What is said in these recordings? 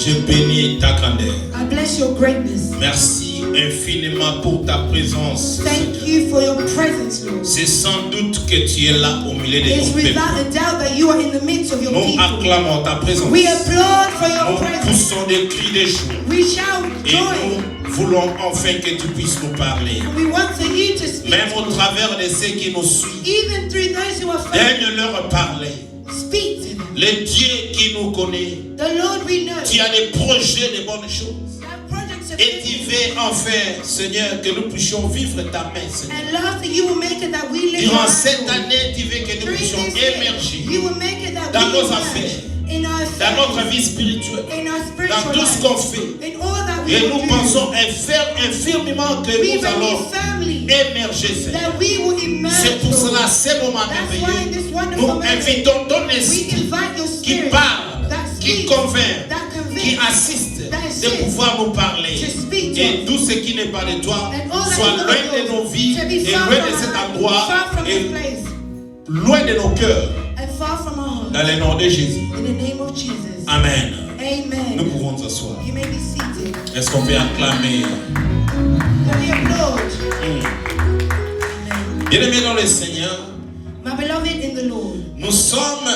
Je bénis ta grandeur. I bless your greatness. Merci infiniment pour ta présence. Thank you for your presence, Lord. C'est sans doute que tu es là au milieu de It's ton peuple. without a doubt that you are in the midst of your Nous people. acclamons ta présence. We applaud for your Nous presence. poussons des cris de joie. We shout Et joy. nous voulons enfin que tu puisses nous parler. And we want for you to speak. Même au travers de ceux qui nous suivent. Even through those who are faithful. Daigne-leur parler. Speak to them. Le Dieu qui nous connaît. The Lord we know. Tu as des projets de bonnes choses. You have projects of Et tu goodness. veux enfin, Seigneur, que nous puissions vivre ta main, Seigneur. And lastly, you will make it that we live Durant our cette life. année, tu veux que nous During puissions this year, émerger you will make it that dans we nos emerge affaires, in our dans notre affairs, vie spirituelle, in our dans spiritual tout ce life, qu'on fait. in all that we Et will nous do. pensons infirmement que We nous allons believe firmly émerger, Seigneur. that we will emerge. C'est pour Lord. cela, ces moments That's why in this merveilleux, wonderful nous moment, invitons ton we esprit invite your qui spirit parle, that qui speaks, convainc, that qui convicts, assiste that de assists pouvoir nous parler. to speak to Et us. tout ce qui n'est pas de toi And all that soit is not loin of de yours, nos vies to be et far loin from de cet our- endroit far from et this place, loin de nos cœurs. and far from our hearts. Dans le nom de Jésus. In the name of Jesus. Amen. Amen. Nous pouvons nous asseoir. You may be seated. Est-ce qu'on peut acclamer? Can we applaud? Amen. Bien-aimés dans le Seigneur, My beloved in the Lord, nous sommes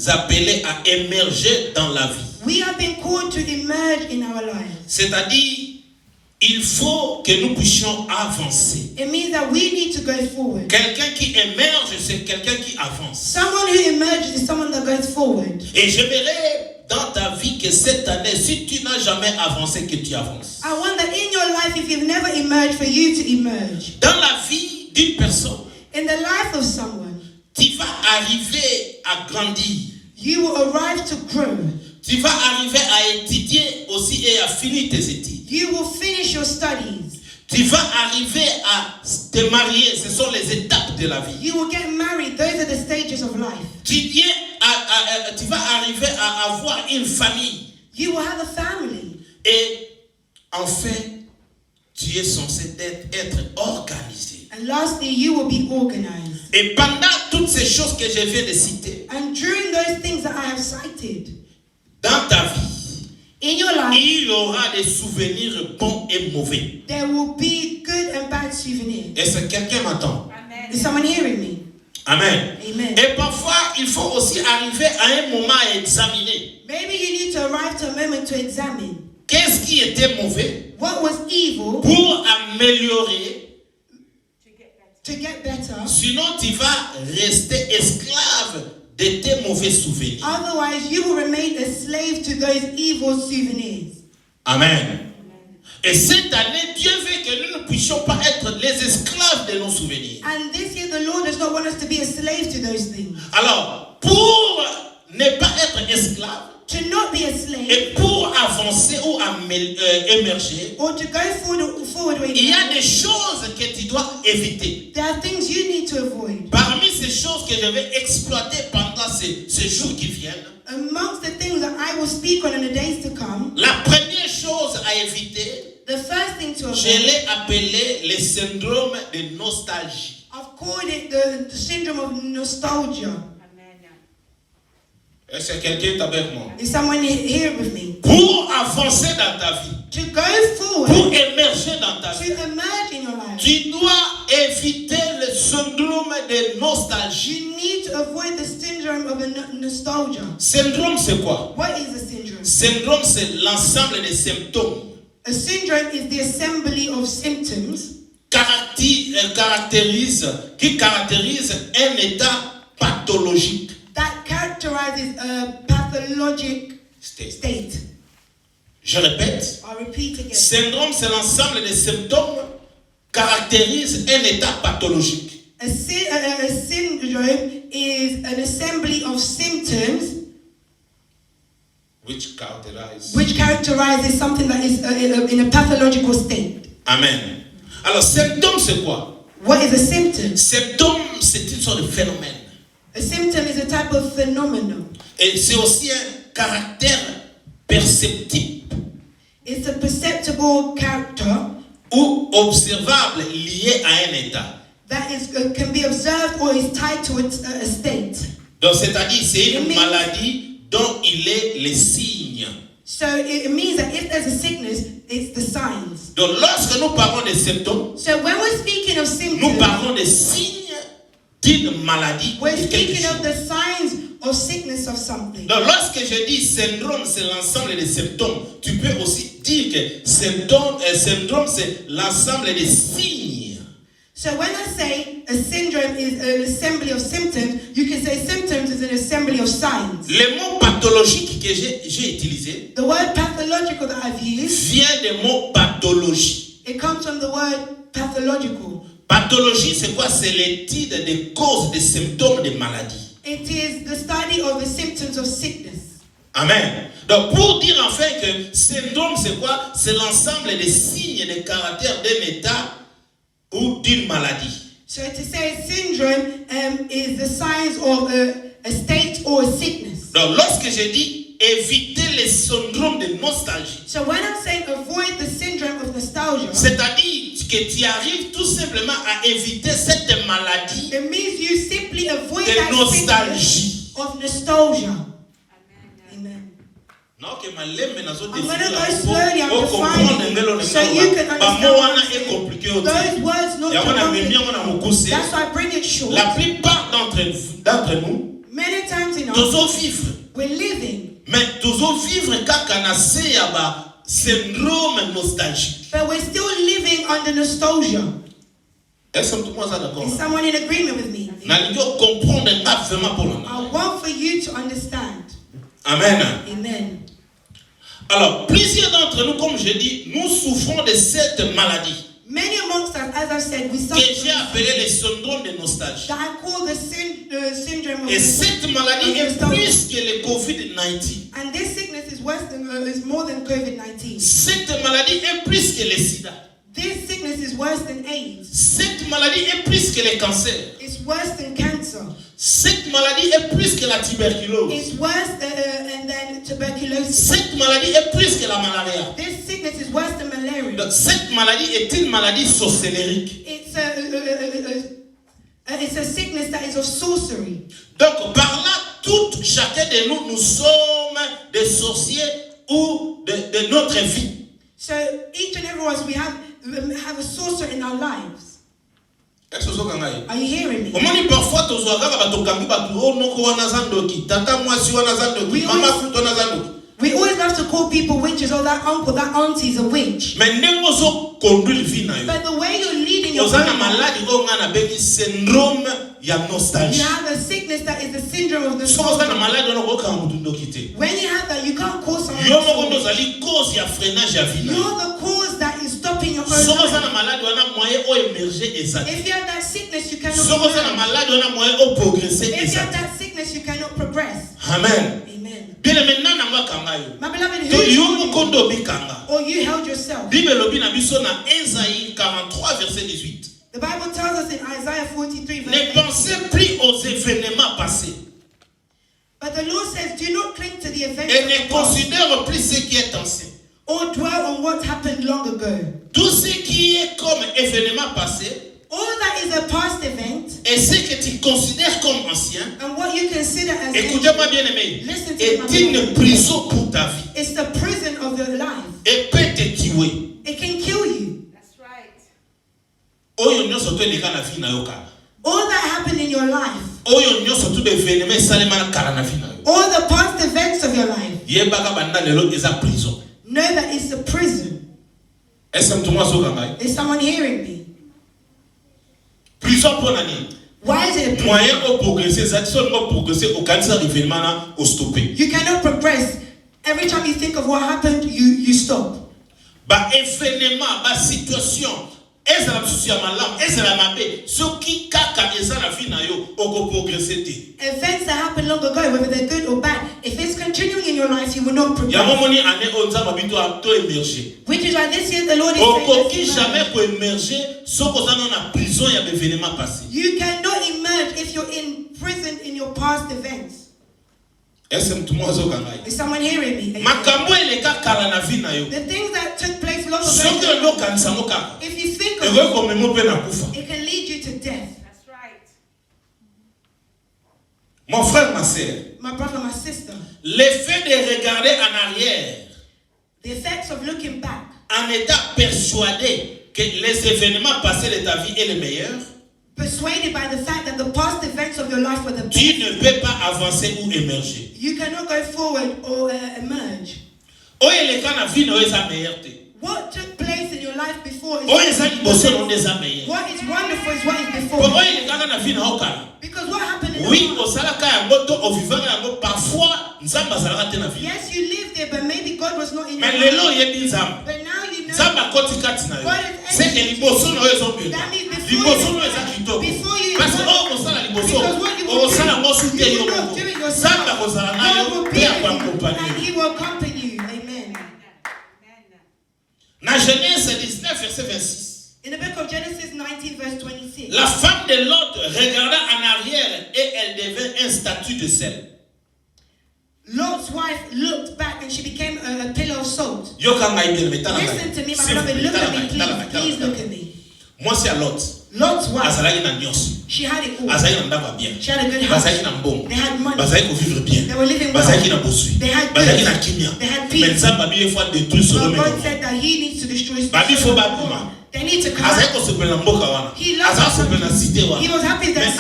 appelés à émerger dans la vie. we have been called to emerge in our lives. C'est-à-dire, il faut que nous puissions avancer. It means that we need to go forward. Quelqu'un qui émerge, c'est quelqu'un qui avance. Someone who emerges is someone that goes forward. Et j'aimerais dans ta vie que cette année, si tu n'as jamais avancé, que tu avances. I want that in your life, if you've never emerged, for you to emerge. Dans la vie d'une personne, In the life of someone, tu vas arriver à grandir. you will arrive to grow. Tu vas arriver à étudier aussi et à finir tes études. You will finish your studies. Tu vas arriver à te marier. Ce sont les étapes de la vie. You will get married. Those are the stages of life. Tu vas arriver à avoir une famille. You will have a family. Et enfin, tu es censé être organisé. And lastly, you will be organized. Et pendant toutes ces choses que je viens de citer, And during those things that I have cited, dans ta vie, in your life, il y aura des souvenirs bons et mauvais. there will be good and bad souvenirs. Est-ce que quelqu'un m'entend? Is someone hearing me? Amen. Amen. Et parfois, il faut aussi arriver à un moment à examiner. Maybe you need to arrive to a moment to examine Qu'est-ce qui était mauvais what was evil pour améliorer? to get better. Sinon, tu vas rester esclave de tes mauvais souvenirs. Otherwise, you will remain a slave to those evil souvenirs. Amen. Et cette année, Dieu veut que nous ne puissions pas être les esclaves de nos souvenirs. And this year, the Lord does not want us to be a slave to those things. Alors, pour ne pas être esclave To not be a slave et pour avancer ou émerger, or to go forward with il y a des choses que tu dois éviter. there are things you need to avoid. Parmi ces choses que je vais exploiter pendant ces jours qui viennent, Amongst the things that I will speak on in the days to come, la première chose à éviter, the first thing to je avoid, l'ai appelé le syndrome de nostalgie. I've called it the syndrome of nostalgia. Est-ce que quelqu'un est avec moi? Is someone here with me? Pour avancer dans ta vie, To go pour forward, émerger dans ta to vie, emerge in your life, tu dois éviter le syndrome de nostalgie. you need to avoid the syndrome of nostalgia. Syndrome, c'est quoi? What is a syndrome? Syndrome, c'est l'ensemble des symptômes A syndrome is the assembly of symptoms qui caractérise un état pathologique. that characterizes a pathologic state. Je répète, I'll repeat again. syndrome, c'est l'ensemble des symptômes caractérise un état pathologique. A syndrome is an assembly of symptoms Which characterizes something that is in a pathological state. Amen. Alors, symptôme, c'est quoi? What is a symptom? Symptôme, c'est une sorte de phénomène. A symptom is a type of phenomenon. Et c'est aussi un caractère perceptible It's a perceptible character ou observable lié à un état. that is can be observed or is tied to a state. Donc, c'est-à-dire, c'est une It means- maladie dont il est le signe. So it means that if there's a sickness, it's the signs. Donc lorsque nous parlons des symptômes, So when we're speaking of nous symptoms, parlons des signes d'une maladie. we're de quelque speaking chose. of the signs of sickness of something. Donc lorsque je dis syndrome, c'est l'ensemble des symptômes. Tu peux aussi dire que symptôme, c'est l'ensemble des signes. So when I say a syndrome is an assembly of symptoms, you can say symptoms is an assembly of signs. Le mot pathologique que j'ai utilisé The word pathological that I've used, vient du mot pathologie. it comes from the word pathological. Pathologie, c'est quoi? C'est l'étude des causes, des symptômes de maladie. It is the study of the symptoms of sickness. Amen. Donc pour dire enfin que syndrome, c'est quoi? C'est l'ensemble des signes et des caractères d'un état ou d'une maladie. So to say syndrome is the signs of a state or a sickness. Donc lorsque je dis éviter les syndromes de nostalgie, So when I'm saying avoid the syndrome of nostalgia, c'est-à-dire que tu arrives tout simplement à éviter cette maladie it means you simply avoid de that nostalgie. sickness of nostalgia. Amen. Non, que ma lemme n'a pas I'm going to go slowly, I'm defining it, so you can understand what I'm saying. Those words not too that's why I bring it short. La plupart d'entre nous, Many times in nous us, vivre, we're living, mais nous vivre kaka na se ya ba syndrome nostalgique. but we're still living under nostalgia. Est-ce que tout le monde est d'accord? Is someone in agreement with me? N'allez comprendre vraiment pour la. I want for you to understand. Amen. Amen. Alors, plusieurs d'entre nous, comme je dis, nous souffrons de cette maladie Many amongst us, as I've said, we que suffer j'ai appelé le syndrome de nostalgie. that I call the syndrome of Et cette maladie est plus que le COVID-19. and this sickness is worse than is more than COVID-19. Cette maladie est plus que le sida. This sickness is worse than AIDS. Cette maladie est plus que le cancer. It's worse than cancer. Cette maladie est plus que la tuberculose. It's worse than tuberculosis. Cette maladie est plus que la malaria. This sickness is worse than malaria. Donc, cette maladie est une maladie sorcellérique. It's a sickness that is of sorcery. Donc, par là, chacun de nous, nous sommes des sorciers ou de notre vie. So each and every one of us, we have a sorcerer in our lives. Are you hearing me? Omoni parfois tozwaka batokangi batu noko wana zandoki tata mwasi wana zandoki mama futo wana zandoki. We always have to call people witches. Oh, that uncle, that auntie is a witch. Mais ndenge ozo conduire vie na yo. But the way you're leading your ozana life, maladi o ngana beki syndrome ya nostalgie. you have a sickness that is the syndrome of the So soul. ozana maladi ona ko kanga mutu ndoki te. When you have that, you can't call someone. Yo moko ndozali cause ya freinage ya vie na yo. You're the cause that is stopping your own So life. ozana maladi wana moyen o émerger ezali. If you have that sickness, you cannot So ozana progress. maladi wana moyen o progresser If you have ezali. that sickness, you cannot progress. Amen. Amen. Bien maintenant na ngwa kanga yo. My beloved, To who yo told moko you? ndo bikanga. Or you held yourself? Bible lobi na biso na Ésaïe 43 verset 18. The Bible tells us in Isaiah 43 verse Ne 18. pensez plus aux événements passés But the Lord says, do not cling to the events et of ne the past, considère plus ce qui est ancien. or dwell on what happened long ago. Tout ce qui est comme événement passé All that is a past event et ce que tu considères comme ancien, and what you consider as écoutez-moi bien aimé, Listen to est my une beloved. prison pour ta vie it's the prison of your life. et peut te tuer. It can kill you. That's right. Oyo nyonso to eleka na vie na yo kala. All that happened in your life, Oyo nyonso to événement esalema na kala na vie na yo. all the past events of your life, Yebaka banda lelo eza prison. know that it's a prison. Est-ce que tout azoka ngai? Is someone hearing me? Prison pour nani? Why is it a prison? Moyen au progresser, ça dit au progresser au cancer événement là au stopper. You cannot progress. Every time you think of what happened, you stop. Ba événement, ba situation, ezala msusu ya malamu, ezala mabe, soki kaka ezala vie na yo, oko progresser te. Events that happened long ago, whether they're good or bad, if it's continuing in your life, you will not Ya progress. momoni ane onza mabito a to émerger. Which is why this year the Lord is Okoki saying, jamais ko émerger, soko zana na prison ya événement passé. you cannot emerge if you're in prison in your past events. Est-ce que tout le monde azoka ngai? Is someone hearing me? Makambo eleka kala na vie na yo. The things that took place long Soki ago, ndo kanisa mo kaka. if you think of Eko it, ko memo pe na kufa. it can lead you to death. That's right. Mon frère, ma sœur, My brother, my sister, l'effet de regarder en arrière The effects of looking back. En étant persuadé que les événements passés de ta vie est le meilleur. Persuaded by the fact that the past events of your life were the best. Tu ne peux pas avancer ou émerger. You cannot go forward or emerge. What took place in your life before is what is wonderful is what is before. Because what happened in the past, yes, you lived there, but maybe God was not in your life. But now you know God is entering. That means before you because what you will not do it yourself. God will be with you and He will accompany you. Amen. Dans Genèse 19, verset 26. In the book of Genesis 19, verse 26. La femme de Lot regarda en arrière et elle devint un statue de sel. Lot's wife looked back and she became a pillar of salt. Listen to me, my beloved. Look at me, please. Please look at me. Moi, c'est à Lot. Lot's wife. She had it all. She had a good house. They had money. They were living well. They had goods. They had peace. But God said that He needs to destroy Sodom. They need to come. He loves us. He was happy that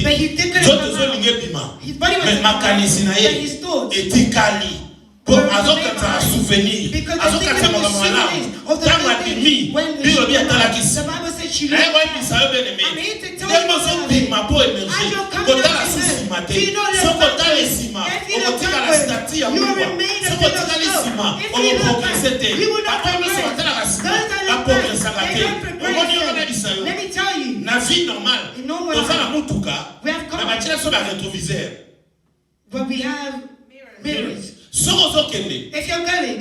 but he didn't come. His body was but his thoughts. Pour azokata souvenir azokata makamala tanga dimi biyo bia talakisi na ewa bisayo beneme demo so bima po emerger kotala susimate so kotala esima okotika la stati ya mwa so kotala esima okoprogresse te apolo so kotala kasima apoprogressa kate omoni yona bisayo na vie normale tozala mutuka na batila so ba rétroviseur but we have mirrors. If you're going,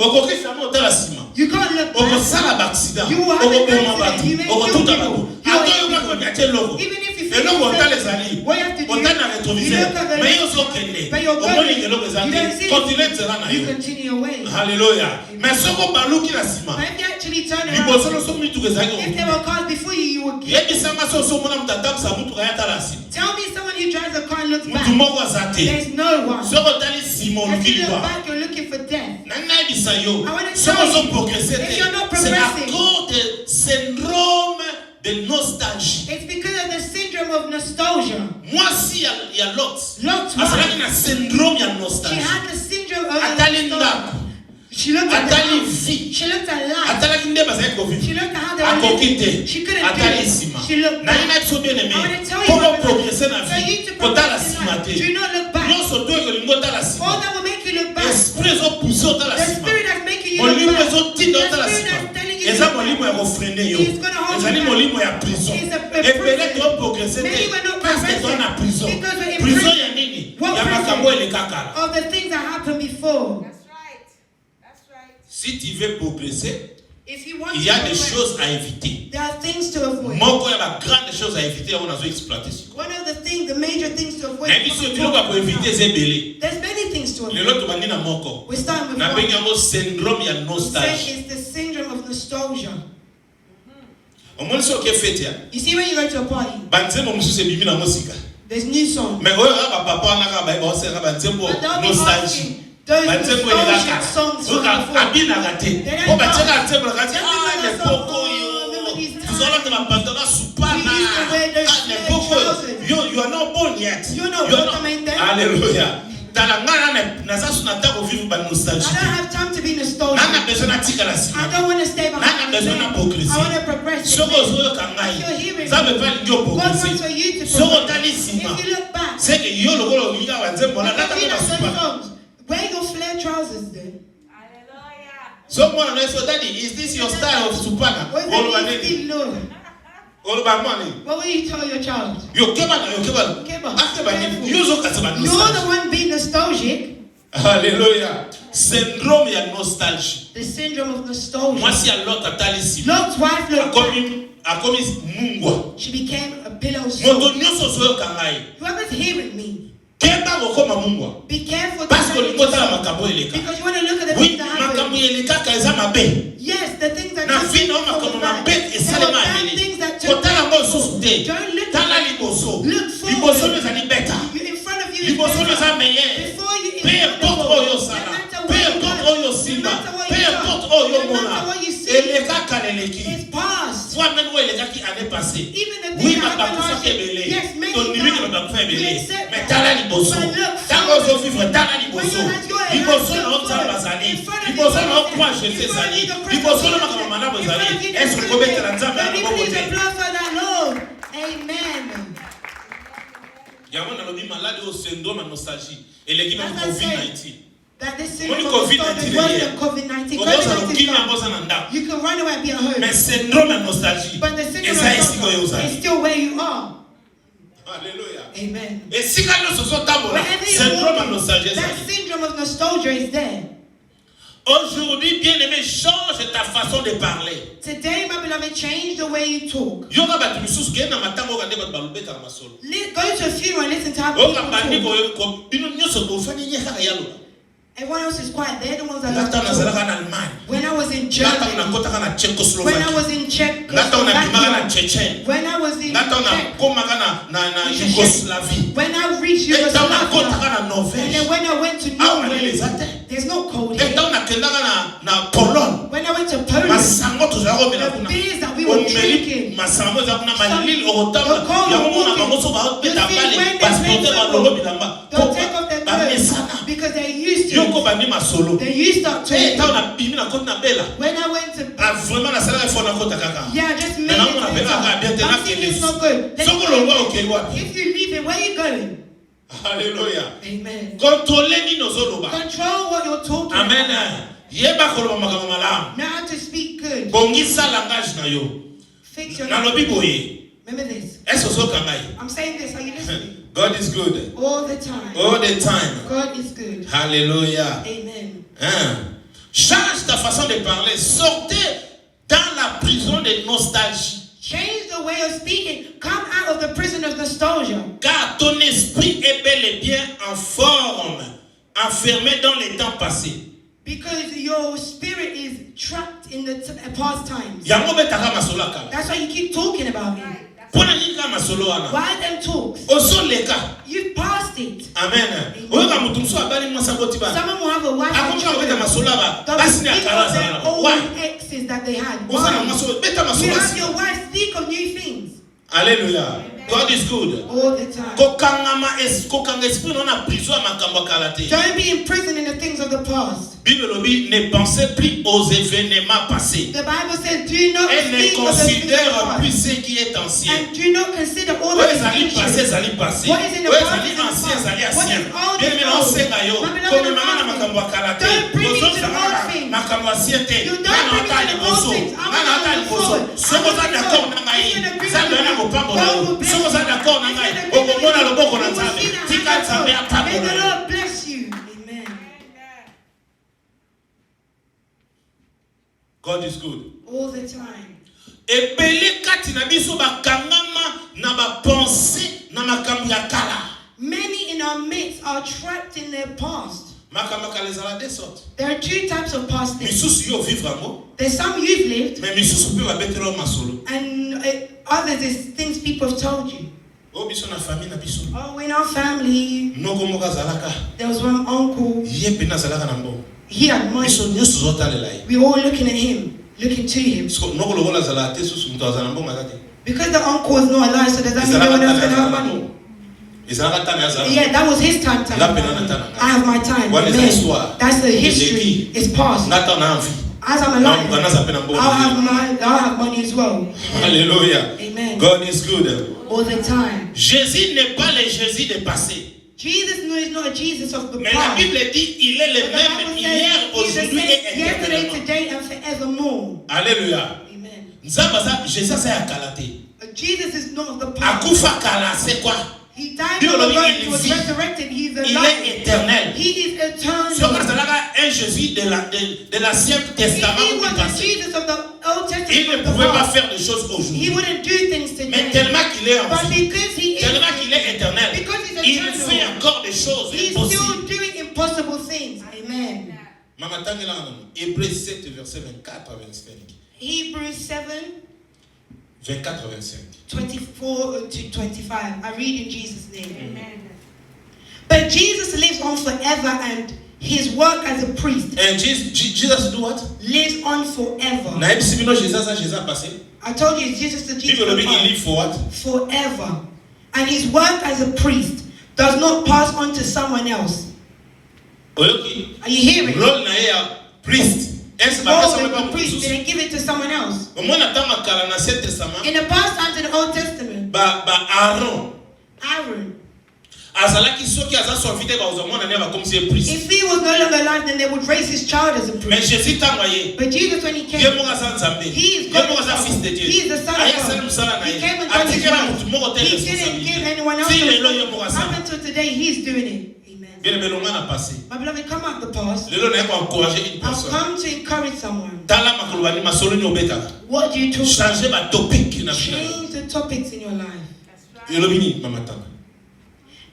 you can't look back. You will have an accident. You may kill people. Even if you feel what you have to do, you look at the light, but you're going. You don't see it. You continue your way. Hallelujah. But if you actually turn around, if there were cars before you, you would get. Tell me someone who drives a car and looks back. There's no one. If you look back, you're looking for death. I want to tell you, if you're not progressing, de nostalgie. It's because of the syndrome of nostalgia. Moi si il y a Lot's wife. Syndrome ya nostalgie. She had the syndrome of nostalgia. She looked at vie. She looked at life. She looked at how they were living. She couldn't do it. She looked back. I want to tell you, for you to progress in life, do not look back. All that will make you look back. The spirit that's making you look back. The spirit that's telling you to look back. He's going to hold you back. He's a prison. Many were not progressing because we're in prison. What prison? Of the things that happened before. Si tu veux progresser, il y a des choses à éviter. There are things to avoid. Moko ya ba grande chose à éviter on a exploiter. One of the things, the major things to avoid. Mais si tu veux éviter c'est belé. There's many things to avoid. Le lot bandi na moko. We start with na bengi mo syndrome ya nostalgie. It's the syndrome of nostalgia. On so ke fete ya. You see when you go to a party. Banzembo musu bimi na musika. There's new songs. Mais oyo ba papa na ka ba ba se ka banzembo nostalgie. Those nostalgic songs from before. They don't you are not born yet. You know what I mean then? Hallelujah. I don't have time to be nostalgic. I don't want to stay behind. I want to progress. If you're hearing me, God wants for you to progress. If you look back, wear your flare trousers then. Someone said, Daddy, is this your style of supana? What will you tell your child? You're the one being nostalgic. Hallelujah. Syndrome ya nostalgie. The syndrome of nostalgia. Moi si a Lot atali Lot's wife looked mungwa. She became a pillow of salt. Whoever's hearing me, be careful because you want to look at the things that happen. Yes, the things that happen. There are bad things that took place. Don't look at it. Look forward. In front of you is better. Before you is better. No matter what It's past. Toi même où il est qui année passée. Even the Oui, thing ma that bakou happened ça last qui est year. belé. Yes, many Ton numéro times. de bakou fait We belé. accept Mais that. t'as là liboso. But look, Tant qu'on se vivre, t'as là liboso. when you're at your Liboso age, na on t'a bazali. in front of Liboso the na on croit president, Jésus in front of zali. the Liboso na president, makamana in front bazali. of the Est-ce que kobe tela nzambe na Let me maboko please te? applause for that Lord. Amen. Yango na lobi malade au syndrome de nostalgie. Et les gens As I COVID-19. said, that this Money syndrome of COVID-19 the worse here. than COVID-19. Okoza COVID-19 lokimi is yango gone. za na ndako. You can run away and be at home. Mais syndrome de nostalgie. But the syndrome Eza of esiko yo nostalgia zali. is still where you are. Alléluia. Amen. Et si quand nous sommes tabola, Wherever you're syndrome de walking, nostalgie. that syndrome of nostalgia is there. Aujourd'hui, bien-aimé, change ta façon de parler. Today, my beloved, change the way you talk. Yoga batu misusu kena matango kande batu balubeta na masolo. Go to a funeral and listen to how people Yoga bandi talk. ko bino nyoso ko fani nye kaka yalo. Everyone else is quiet. They're the ones that love Ngata to na zalaka talk. na Allemagne. When I was in Ngata na Germany, kota kana when I Czechoslovakia. was in Ngata na kimaka na Czechoslovakia, Chechen. when I was in Ngata na Czech, koma kana na Yugoslavie. when I reached Ngata na kota Yugoslavia, kana and Norvège. then when I went to Awa Norway, ni lezate. there's no cold Ngata here. na kenda kana na Pologne. When I went to Poland, Masango tozako mela the kuna. beers that we were drinking, Masango za kuna malili okotama. the cold Yango na walking, bango so ba you beta see, pale. when they Passporte play ba football, lobo bilamba. they'll take off their Ba clothes mesana. because they're used to Yoko it. bandi masolo. They used to Eh, it. ta na bimi na kota na bela. When I went to, Ah, vraiment na sala fo na kota kaka. yeah, I just made Mais non, on a it bien à bien better. tenir I'm thinking que it's not good. Let's Soko go. lo wa okelewa. If you leave it, where are you going? Alléluia. Amen. Contrôler ni nozoloba. Control what you're talking Amen. about. Yeba koloba makambo malamu. Know how to speak good. Bongisa langage na yo. Fix your Na lobi boye. Remember this. Eso so kangai. I'm saying this. Are you listening? God is good. All the time. All the time. God is good. Hallelujah. Amen. Hein? Change ta façon de parler. Sortez dans la prison de nostalgie. Change the way of speaking. Come out of the prison of nostalgia. Car ton esprit est bel et bien en forme, enfermé dans les temps passés. Because your spirit is trapped in the past times. Yango betaka masolo kala. That's why you keep talking about it. Pona nyika masolo wana. Why them talks? Oso leka. You've passed it. Amen. Oyo ka mutu mso abali mwasa boti ba. Someone will have a wife and Akoka beta children. masolo ba. Don't Basi ni speak akala of their sana. old Why? exes that they had. Osa na Why? masolo beta You masolo. have your wife speak of new things Alléluia. God is good. all the time. Kokanga esprit non na prison makambo kalate. Don't be imprisoned in the things of the past. Bible lobi ne pensez plus aux événements passés. The Bible says, do not Et ne speak of the things of the considère plus past. ce qui est ancien. And do not consider all Oyo that ezali is passé, ancient. ezali passé. What is in the Oyo past ezali is in the ancien, past. ezali What ancien. is old Bien is aimé, old. osenga yo. My beloved, Comme I'm mama na asking, makambo ya kala te. don't bring me to the Ozozanga old na things. makambo ya sie te. You don't Nana bring me ata to the liboso. old things. I'm Nana ata gonna liboso. forward. Soko za d'accord na ngai. If you're in agreement Nzambe with ana me, kopambola God yo. will bless Soko za you. d'accord na If ngai. you're in agreement Okomona with me, loboko na you will Nzambe. see that Tika happen. Nzambe May the atambola yo. Lord bless you. Amen. God is good. All the time. Ebele kati na biso bakangama na bapense na makambo ya kala. Many in our midst are trapped in their past. Makambo kala ezala de sorte. There are two types of past things. Misusu yo vivre yango. There's some you've lived, Mais misusu pe babetela yo masolo. and others is things people have told you. O biso na famille na biso. Oh, in our family, Noko moka zalaka. there was one uncle. Ye pe na zalaka na mbongo. He had money. Biso nyoso zotalela ye. We were all looking at him, looking to him. So noko lokola zala te susu mtu azala mbongo azate. Because the uncle was not alive, so does that mean no one else can have money? Ezalaka tana azala. Yeah, that was his time. La pena na tana. I have my time. What is Amen. the histoire? That's the history. It's past. Ngata na envie. As I'm alive, Ngana za pena mbongo. I'll have money as well. Hallelujah. Amen. God is good. All the time. Jésus n'est pas le Jésus du passé. Jesus is not a Jesus of the Mais la past. Bible dit il est le But the même Bible hier, says he's the aujourd'hui et same yesterday, éternellement. today, and forevermore. Alléluia. Amen. Nzamba za Jésus sa ya kalate. Jesus is not of the past. Akufa kala c'est quoi? He died Dieu on the le road, dit, he il was vit. resurrected, he's Il est alive. éternel. He is eternal. So Mazalaka un Jésus de l'Ancien If Testament he ou was du the passé. Jesus of the Old Il Testament ne of the pouvait pas past, faire des choses he aujourd'hui. wouldn't do things Mais today. tellement qu'il est en But vie, because he is, tellement qu'il est éternel, because he's il eternal, fait encore des choses he's impossibles. still doing impossible things. Amen. Mama tangela ngano. Hébreux 7 verset 24 à 25. Hebrews 7, 24 à 25. 24 to 25. I read in Jesus' name. Amen. But Jesus lives on forever, and His work as a priest. And Jesus do what? Lives on forever. I told you Jesus the Jesus. He live for what? Forever. And his work as a priest does not pass on to someone else. Are you hearing? Priest. The priest didn't give it to someone else. In the past times in the Old Testament, Aaron, if he was no longer alive, then they would raise his child as a priest. But Jesus, when he came, he is God. He is the Son of God. He came and done his work. He didn't give anyone else. Up until today, he's doing it. My beloved, come out the past. I've come to encourage someone. What do you talk about? Change the topics in your life.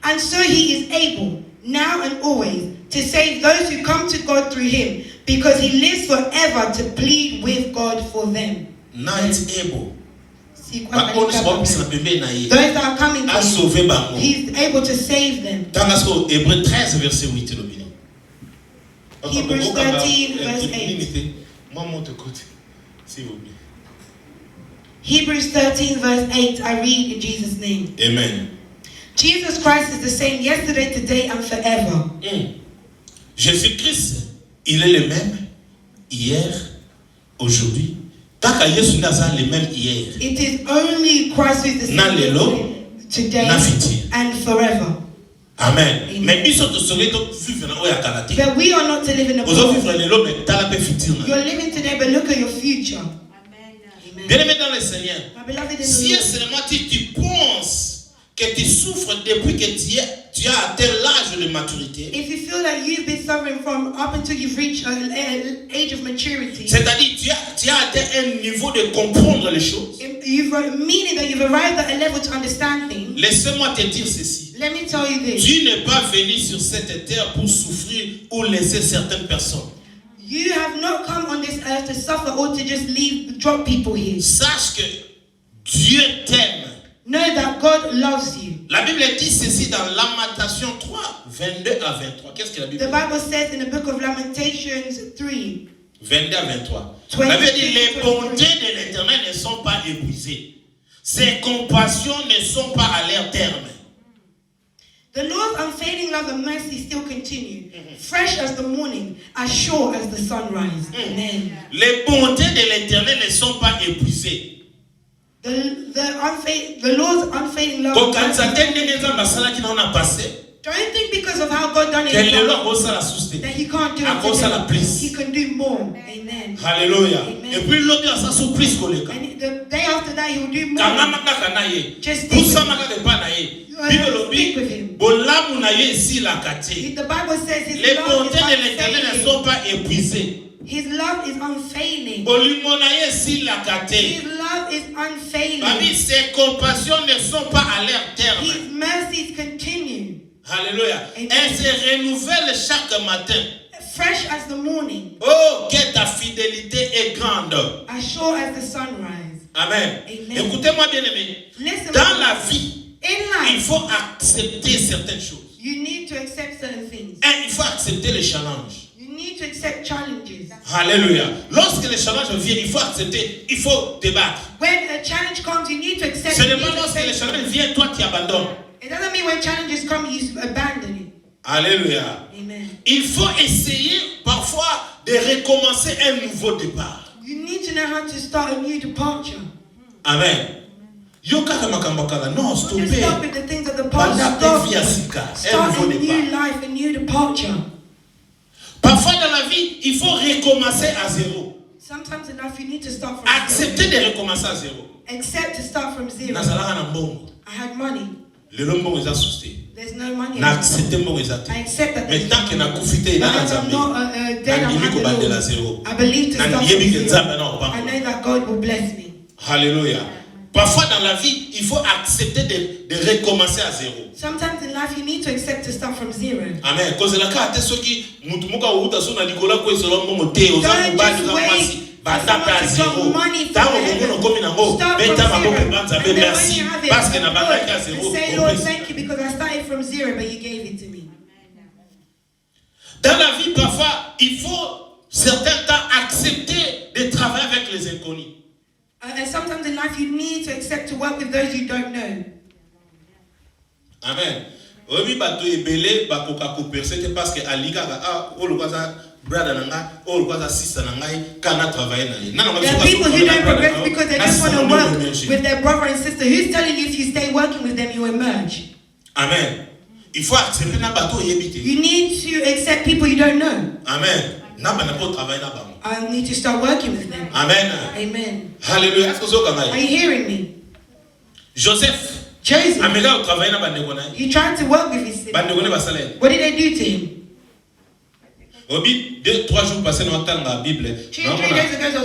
And so he is able, now and always, to save those who come to God through him, because he lives forever to plead with God for them. Now it's able. Those that are coming to him, he's able to save them. Hebrews 13 verse 8. Hebrews 13 verse 8, I read in Jesus' name. Amen. Jesus Christ is the same yesterday, today, and forever. Jésus-Christ, il est le même hier, aujourd'hui. It is only Christ who is the same today and forever. Amen. But we are not to live in the past. You're living today, but look at your future. Amen. My beloved in the Lord, si tu penses que tu souffres depuis que tu as atteint l'âge de maturité. If you feel that you've been suffering from up until you've reached an age of maturity, c'est-à-dire tu as atteint un niveau de comprendre les choses. Meaning that you've arrived at a level to understand things. Laisse-moi te dire ceci. Let me tell you this. Tu n'es pas venu sur cette terre pour souffrir ou laisser certaines personnes. You have not come on this earth to suffer or to just drop people here. Sache que Dieu t'aime. Know that God loves you. La Bible dit ceci dans Lamentation 3, 22 à 23. Qu'est-ce que la Bible dit? The Bible says in the book of Lamentations 3, 22 à 23. La Bible dit les bontés de l'Éternel ne sont pas épuisées. Ses compassions ne sont pas à leur terme. The Lord's unfailing love and mercy still continue, fresh as the morning, as sure as the sunrise. Amen. Les bontés de l'Éternel ne sont pas épuisées. The Lord's unfailing love. Don't think because of how God done it that he can't do it today. He can do more. Amen. Hallelujah. Amen. And the day after that he will do more. Just stick with him. The Bible says his love is unfailing. His love is unfailing. His love is unfailing. Ses compassions ne sont pas à leur terme. His mercies continue. Alléluia. Elles se renouvellent chaque matin. Fresh as the morning. Oh, que ta fidélité est grande. As sure as the sunrise. Amen. Amen. Écoutez-moi bien aimé. Dans la vie, il faut accepter certaines choses. You need to accept certain things. Et il faut accepter les challenges. You need to accept challenges. Alléluia. Lorsque les challenges viennent, il faut accepter, il faut débattre. When a challenge comes, you need to accept. Seulement lorsque les challenges viennent, toi tu abandonnes. It doesn't mean when challenges come, you abandon it. Alléluia. Amen. Il faut essayer parfois de recommencer un nouveau départ. You need to know how to start a new departure. Amen. Non, Stop with the things of the past. Start a new life, a new departure. Parfois dans la vie, il faut recommencer à zéro. Sometimes in life you need to start from Accepter zero. de recommencer à zéro. Accept to start from zero. I had money. There's no money. I accept that. But I'm not dead. I believe to start from zero. I know that God will bless me. Hallelujah. Parfois dans la vie, il faut accepter de recommencer à zéro. Sometimes in life you need to accept to start from zero. Amen. Cause la carte soki mutu muka uta sona Nicolas ko esolo mo te oza mubali za mwasi batata à zéro. Tango ngono komi nango beta maboko banza be merci parce que na bataka à zéro. Say Lord thank you because I started from zero but you gave it to me. Dans la vie, parfois, il faut certains temps accepter de travailler avec les inconnus. And sometimes in life you need to accept to work with those you don't know. Amen. Oui, bato ebele bakoka kopercer parce que aliga o lokaza brother nanga o lokaza sister nanga kana travailler na ye. There are people who don't progress because they just want to work with their brother and sister. Who's telling you if you stay working with them you emerge? Amen. Il faut accepter na bato yebite. You need to accept people you don't know. Amen. Na bana po travailler na bango. I need to start working with them. Amen. Amen. Hallelujah. Are you hearing me? Joseph. Joseph. He tried to work with his siblings. What did they do to him? 2-3 jours passés dans la Bible.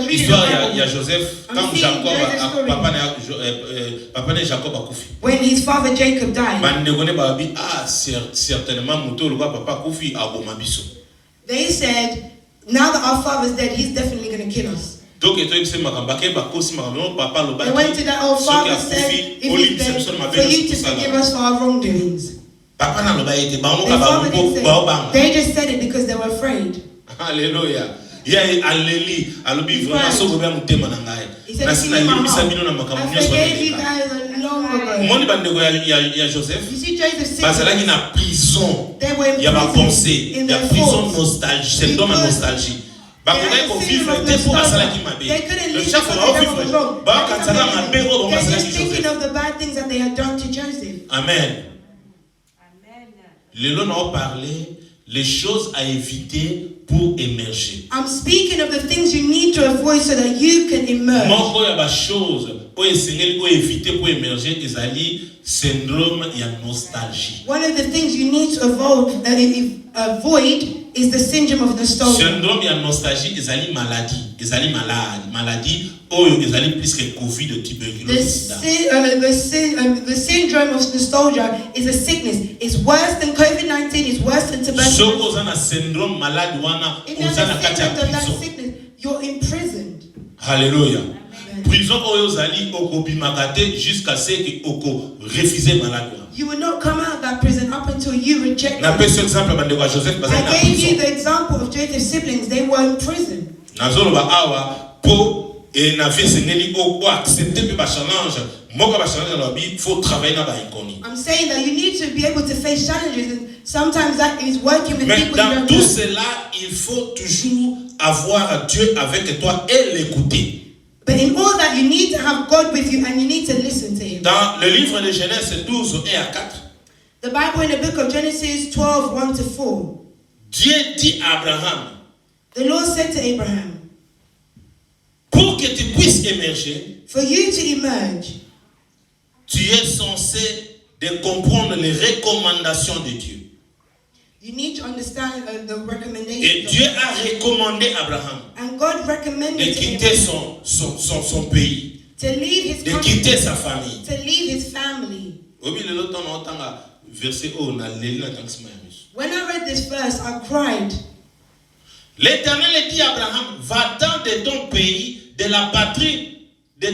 Histoire il y a Joseph quand papa ne Jacob a kufi. When his father Jacob died. Certainement muto le papa kufi aboma biso. They said, now that our father's dead, he's definitely going to kill us. They went to that old father and said, if he's dead, for you to forgive us for our wrongdoings. They just said it because they were afraid. Hallelujah. He said, I forgave you guys long ago. You see Joseph said, they were in prison in their thoughts. They couldn't live because they were wrong. They're just thinking of the bad things that they had done to Joseph. Amen. Les lois ont parlé les choses à éviter pour émerger. I'm speaking of the things you need to avoid so that you can emerge. Mon il y a chose pour essayer pour éviter pour émerger ezali syndrome ya nostalgie. One of the things you need to avoid is the syndrome of nostalgia. Syndrome ya nostalgie ezali maladie oyo ezali plus que Covid de tuberculose. The syndrome of nostalgia is a sickness. It's worse than COVID-19. It's worse than tuberculosis. So ozana syndrome malade wana ozana kati ya prison. You're imprisoned. Hallelujah. Prison oyo zali okobimakate jusqu'à ce que oko refuser malade. You will not come out of that prison up until you reject. Na pese exemple bandeko Joseph bazali na I prison. gave you the example of Joseph's siblings. They were in prison. Nazolo ba awa po et na vie sengeli o accepter pe ba challenge. Moka ba challenge na bi faut travailler na ba inconnus. I'm saying that you need to be able to face challenges, and sometimes that is working with people you don't know. Mais dans tout cela, il faut toujours avoir Dieu avec toi et l'écouter. But in all that, you need to have God with you and you need to listen to Him. Dans le livre de Genèse 12 et à 4. The Bible in the book of Genesis 12, 1-4. Dieu dit à Abraham. The Lord said to Abraham. Pour que tu puisses émerger. For you to emerge. Tu es censé de comprendre les recommandations de Dieu. You need to understand the recommendations. Et Dieu a recommandé à Abraham and God recommended de quitter son pays, to leave his de country, quitter sa famille. To leave his family. When I read this verse, I cried. L'Éternel dit à Abraham, va-t'en de ton pays, de la patrie et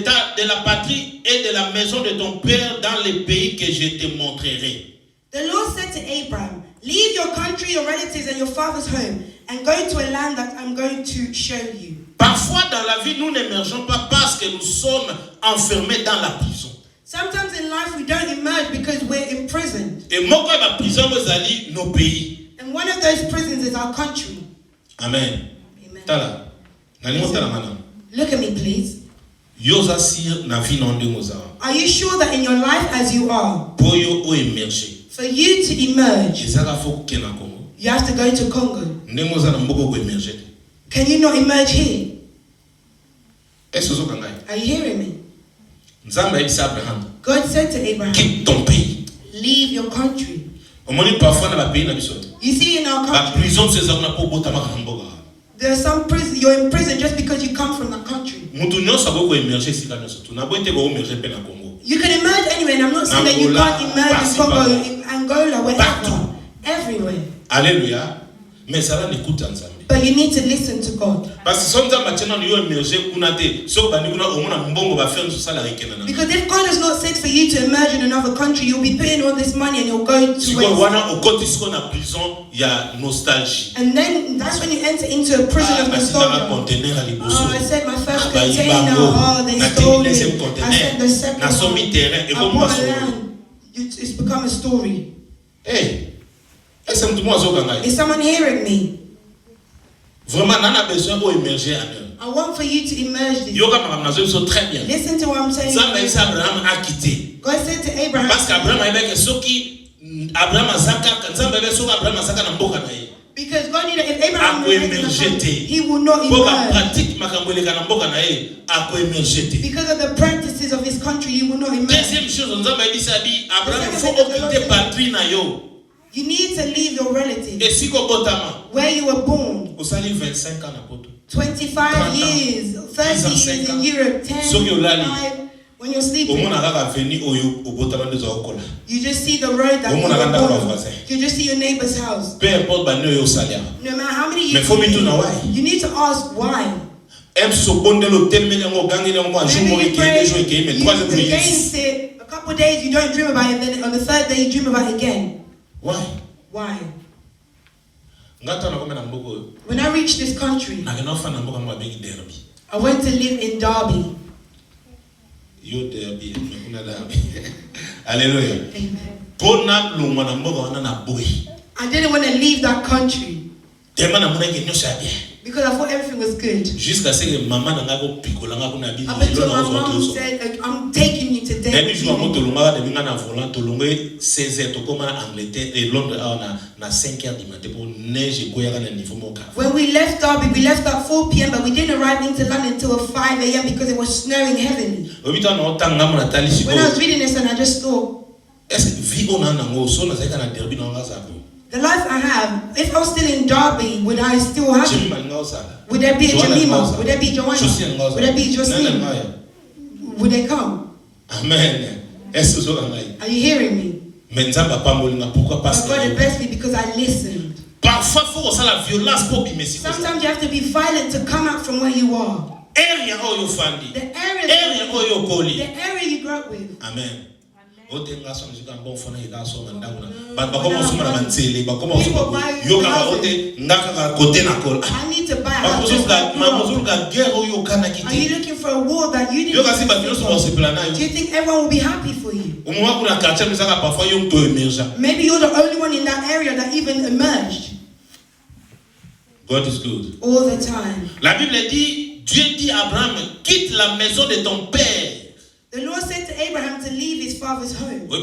de la maison de ton père dans les pays que je te montrerai. The Lord said to Abraham, leave your country, your relatives, and your father's home, and go to a land that I'm going to show you. Parfois dans la vie, nous n'émergeons pas parce que nous sommes enfermés dans la prison. Sometimes in life we don't emerge because we're imprisoned. Et moi, la prison, vous allez nos pays. And one of those prisons is our country. Amen. Amen. Look at me, please. Are you sure that in your life as you are, for you to emerge, you have to go to Congo? Can you not emerge here? Are you hearing me? God said to Abraham, quitte ton pays. Leave your country. You see, in our country, there are some prisons, you're in prison just because you come from that country. You can emerge anywhere, and I'm not saying that you can't emerge in Congo, in Angola, wherever, everywhere. Alléluia. Mais ça va n'écoute ensemble. But you need to listen to God. Because if God has not said for you to emerge in another country, you'll be paying all this money and you'll go to waste. And then that's when you enter into a prison of nostalgia. Oh, I said my first container. Oh, they stole it. I said the second one. I bought a land. It's become a story. Hey. Is someone hearing me? I want for you to emerge this. Listen to what I'm saying. God said to Abraham, because God knew that if Abraham he will not emerge. Because of the practices of his country, he will not emerge. You need to leave your relatives where you were born. 25 years, 30 years in Europe, 10, 5. When you're sleeping, you just see the road that you were born. You just see your neighbor's house. No matter how many years you need to ask why. Maybe you pray, you against it, a couple of days you don't dream about it, then on the third day you dream about it again. Why? Why? When I reached this country, I went to live in Derby. Hallelujah. Amen. I didn't want to leave that country because I thought everything was good. Up until my mom said, I'm taking you to Derby. When we left Derby, we left at 4 p.m. but we didn't arrive into London until 5 a.m. because it was snowing heavily. When I was reading this and I just thought, the life I have, if I was still in Derby, would I still have it? Would there be a Jemima? Would there be Joanna? Would there be Jocelyn? Would they come? Amen. Are you hearing me? But God had blessed me because I listened. Sometimes you have to be violent to come out from where you are. The area you grew up with. Amen. I need to buy a house. Are you looking for a wall that you didn't? Do you think everyone will be happy for you? Maybe you're the only one in that area that even emerged. God is good. All the time. La Bible dit, Dieu dit à Abraham, quitte la maison de ton père. The Lord said to Abraham to leave his father's home. You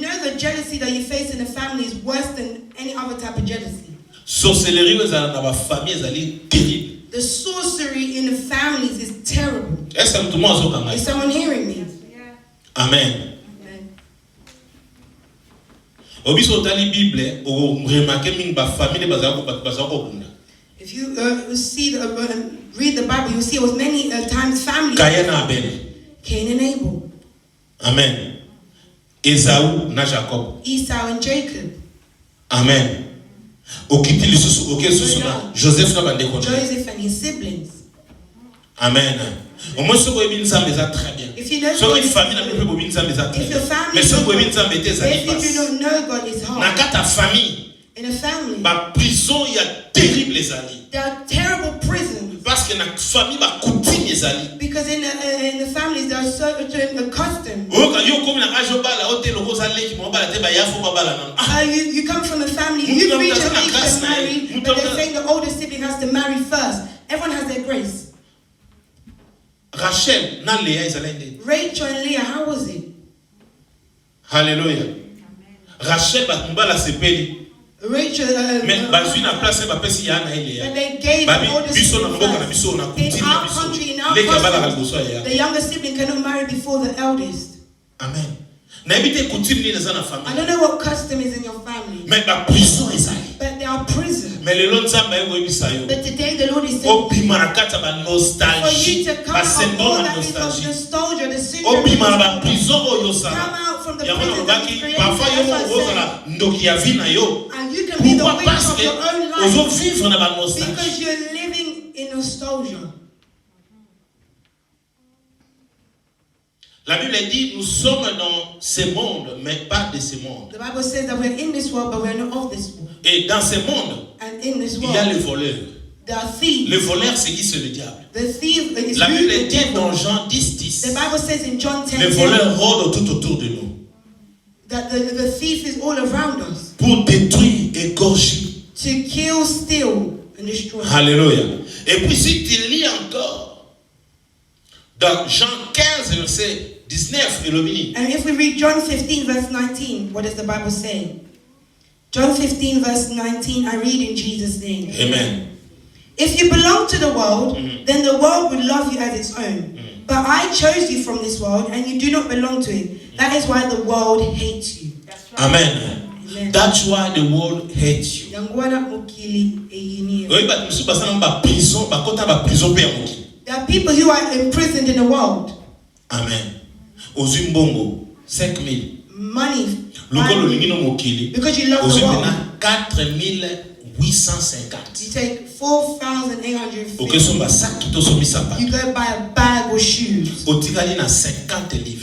know the jealousy that you face in the family is worse than any other type of jealousy. The sorcery in the families is terrible. Is someone hearing me? Amen. If you read the Bible, you see it was many times family. Cain and Abel. Cain and Abel. Amen. Esau na Jacob. Esau and Jacob. Amen. Joseph and his siblings. Amen. If you know God, if your family, if you do not know God is hard. In a family, there are terrible prisons. Because in the families there are certain customs. You come from a family, you reach an age to marry, but they're saying the older sibling has to marry first. Everyone has their grace. Rachel and Leah, how was it? Hallelujah. Rachel Rachel, but they gave the older sibling first. In our country, in our custom, the younger sibling cannot marry before the eldest. Amen. I don't know what custom is in your family, but there are prisons. But today the Lord is saying, for you to come out of all that is of nostalgia, the syndrome, come out from the prison that is created, and And you can be the witch Parce of que your own aux life. autres vivre dans la nostalgie. Because you're living in nostalgia. La Bible dit nous sommes dans ce monde, mais pas de ce monde. The Bible says that we're in this world, but we're not of this world. Et dans ce monde, And in this il world, y a les voleurs. there are thieves. Le voleur, c'est qui? C'est le diable. The thief is La Bible the dit devil. dans Jean 10, The Bible says in John 10, les voleurs rôdent tout autour de nous that the thief is all around us pour détruire, égorger. to kill, steal, and destroy. Alléluia. Et puis si tu lis encore dans Jean 15, verset 19, et le mini. And if we read John 15, verse 19, what does the Bible say? John 15, verse 19, I read in Jesus' name. Amen. If you belong to the world, then the world would love you as its own. But I chose you from this world, and you do not belong to it. That is why the world hates you. Amen. Amen. That's why the world hates you. There are people who are imprisoned in the world. Amen. Ozumbongo 5,000. Money. Because you love the world. 4,850. You take 4,850. Okay, You go buy a bag of shoes. You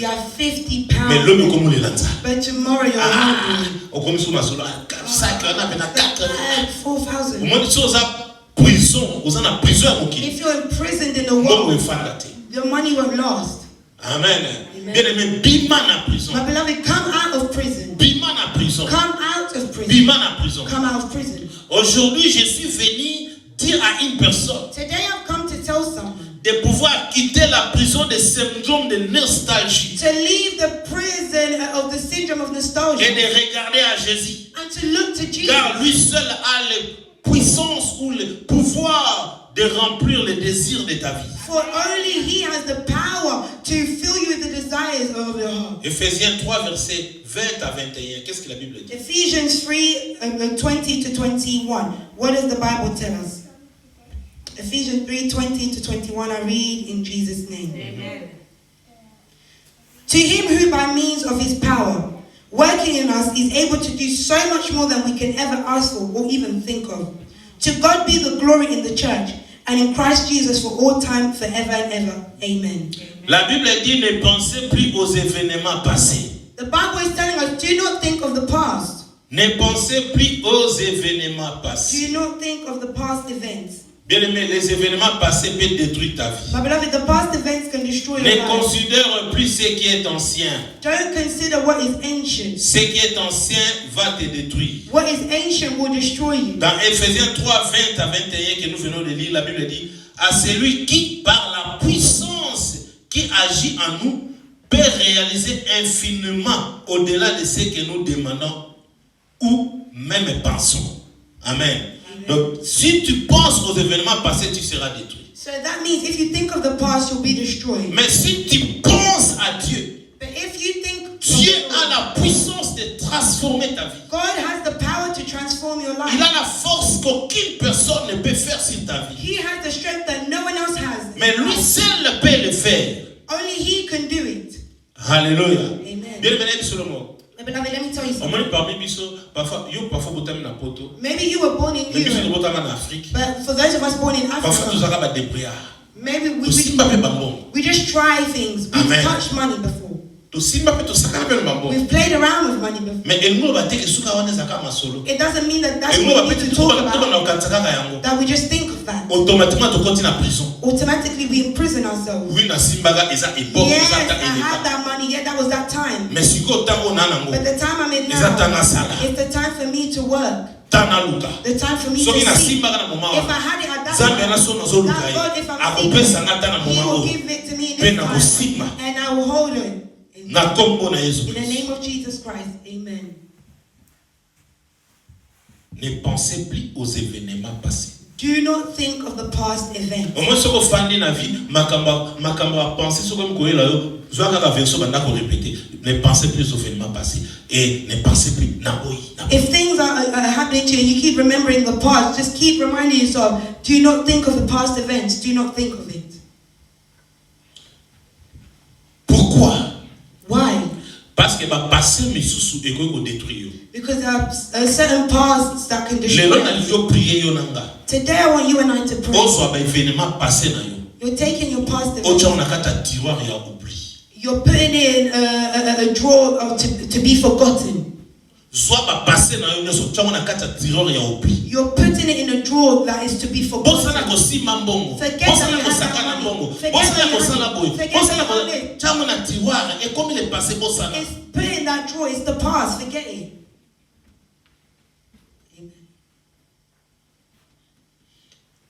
have 50 pounds. But tomorrow you're hungry. 4,000. If you're imprisoned in the world, your money won't last. Amen. Bien-aimé, bima na prison. My beloved, come out of prison. Bima na prison. Come out of prison. Bima na prison. Come out of prison. Aujourd'hui, je suis venu dire à une personne Today I've come to tell someone de pouvoir quitter la prison des syndromes de nostalgie to leave the prison of the syndrome of nostalgia et de regarder à Jésus. and to look to Jesus. Car lui seul a la puissance ou le pouvoir de remplir les désirs de ta vie. For only He has the power to fill you with the desires of your heart. Ephésiens 3, versets 20 à 21. Qu'est-ce que la Bible dit? Ephesians 3, 20 to 21. What does the Bible tell us? Ephesians 3, 20 to 21. I read in Jesus' name. Amen. To Him who by means of His power, working in us, is able to do so much more than we can ever ask for or even think of. To God be the glory in the church and in Christ Jesus for all time, forever and ever. Amen. La Bible dit ne pensez plus aux événements passés. The Bible is telling us, do not think of the past. Ne pensez plus aux événements passés. Do not think of the past events. Bien-aimé, les événements passés peuvent détruire ta vie. My beloved, the past events can destroy your Ne life. considère plus ce qui est ancien. Don't consider what is ancient. Ce qui est ancien va te détruire. What is ancient will destroy you. Dans Ephésiens 3, 20 à 21 que nous venons de lire, la Bible dit à celui qui, par la puissance qui agit en nous, peut réaliser infiniment au-delà de ce que nous demandons ou même pensons. Amen. Donc, si tu penses aux événements passés, tu seras détruit. So that means if you think of the past, you'll be destroyed. Mais si tu penses à Dieu, But if you think Dieu a la puissance de transformer ta vie. God has the power to transform your Il a life. la force qu'aucune personne ne peut faire sur ta vie. He has the strength that no one else has. Mais lui seul peut le faire. Only He can do it. Alléluia. Amen. Bien aimé, sur le mot. My beloved, let me tell you Au something. moins parmi biso, parfois botam na poto. Maybe you were born in Mais biso Europe, botam en Afrique. but for those of us born in Parfois Africa, tu zaka ba débrouillard. maybe Tu simba pe bambon. we just try things. We've Amen. touched money before. Tu simba pe to saka pe bambon. We've played around with money before. Mais elmo ba te ke suka wana zaka masolo. It doesn't mean that that's Elmo what ba we pe need te to talk to about, na okantaka ka yango. that we just think of that. Automatiquement to continue na prison. Automatically we imprison ourselves. Oui na simbaga eza époque Yes, eza I ta had eleka. that money. Yeah, that was that time. Mais siko tango na nango. But the time I'm in Eza now, tanga sala. it's the time for me to work. Tana luka. The time for me Soki to na see. simbaga na moma. If I had it at that Zambe na time, so na zo luka. that God, if I'm Akopesa ngata na He moma will o. give it to me in Pe this na time. kosima. And I will hold it. Na kombo na Yesu In the Christ. name of Jesus Christ. Amen. Ne pensez plus aux événements passés. Do not think of the past events. Au moins soko fandi na vie makamba a pensé soko mkoyela yo zwa kaka verso banda ko répéter. Ne pensez plus aux événements passés et ne pensez plus na boyi. If things are happening to you and you keep remembering the past, just keep reminding yourself, do not think of the past events. Do not think of it. Pourquoi? Why? Parce que va passer mes sous et qu'on détruire. Because there are certain paths that can destroy. Today I want you and I to pray. You're taking your past. You're putting it in a drawer to be forgotten. You're putting it in a drawer that is to be forgotten. Forget that you have that money. Forget that you have it. It's put in that drawer. It's the past. Forget it.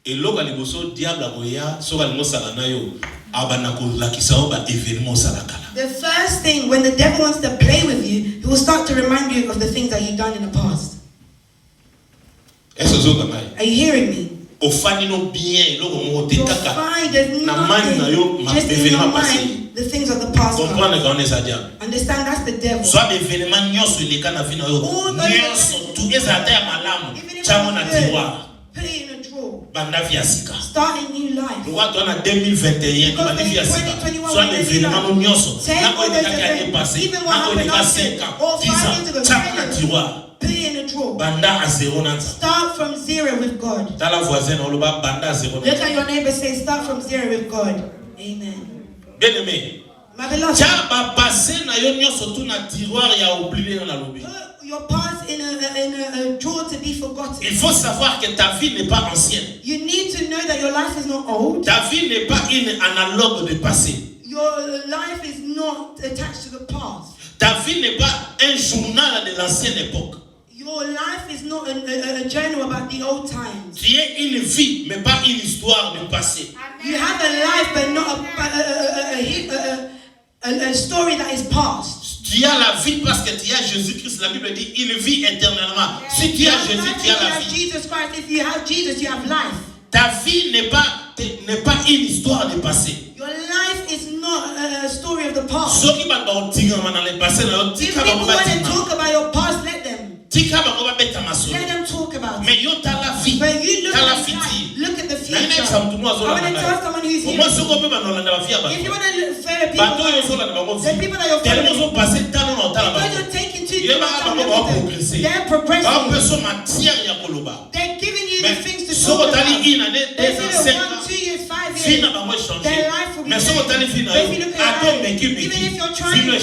The first thing, when the devil wants to play with you, he will start to remind you of the things that you've done in the past. Are you hearing me? You'll find there's nothing just in your mind, the things of the past. Understand, that's the devil. Put it in a drawer. Start a new life. Because in 2021, even what happened last year or 5 years ago, put it in a drawer. Start from zero with God. Look at your neighbor, say, start from zero with God. Amen. My beloved, your past in a drawer to be forgotten. Il faut savoir que ta vie n'est pas ancienne. You need to know that your life is not old. Ta vie n'est pas une analogue de passé. Your life is not attached to the past. Ta vie n'est pas un journal de l'ancienne époque. Your life is not a journal about the old times. Tu es une vie, mais pas une histoire de passé. You have a life, but not a story that is past. Tu as la vie parce que tu as Jésus-Christ. La Bible dit, il vit éternellement. Si tu as Jésus, tu as la vie. Jesus Christ. If you have Jesus, you have life. Ta vie n'est pas une histoire de passé. Your life is not a story of the past. If people want to talk about your past, let them. Let them talk about it. But you look at the life. Look at the future. I want to tell someone who's here. If you want to follow people, the people that you're following, because you're taking too much time with them, they're progressing. They're giving you the things to talk about. They say that 1, 2 years, 5 years, their life will be changed. But if you look at your life, even if you're trying, your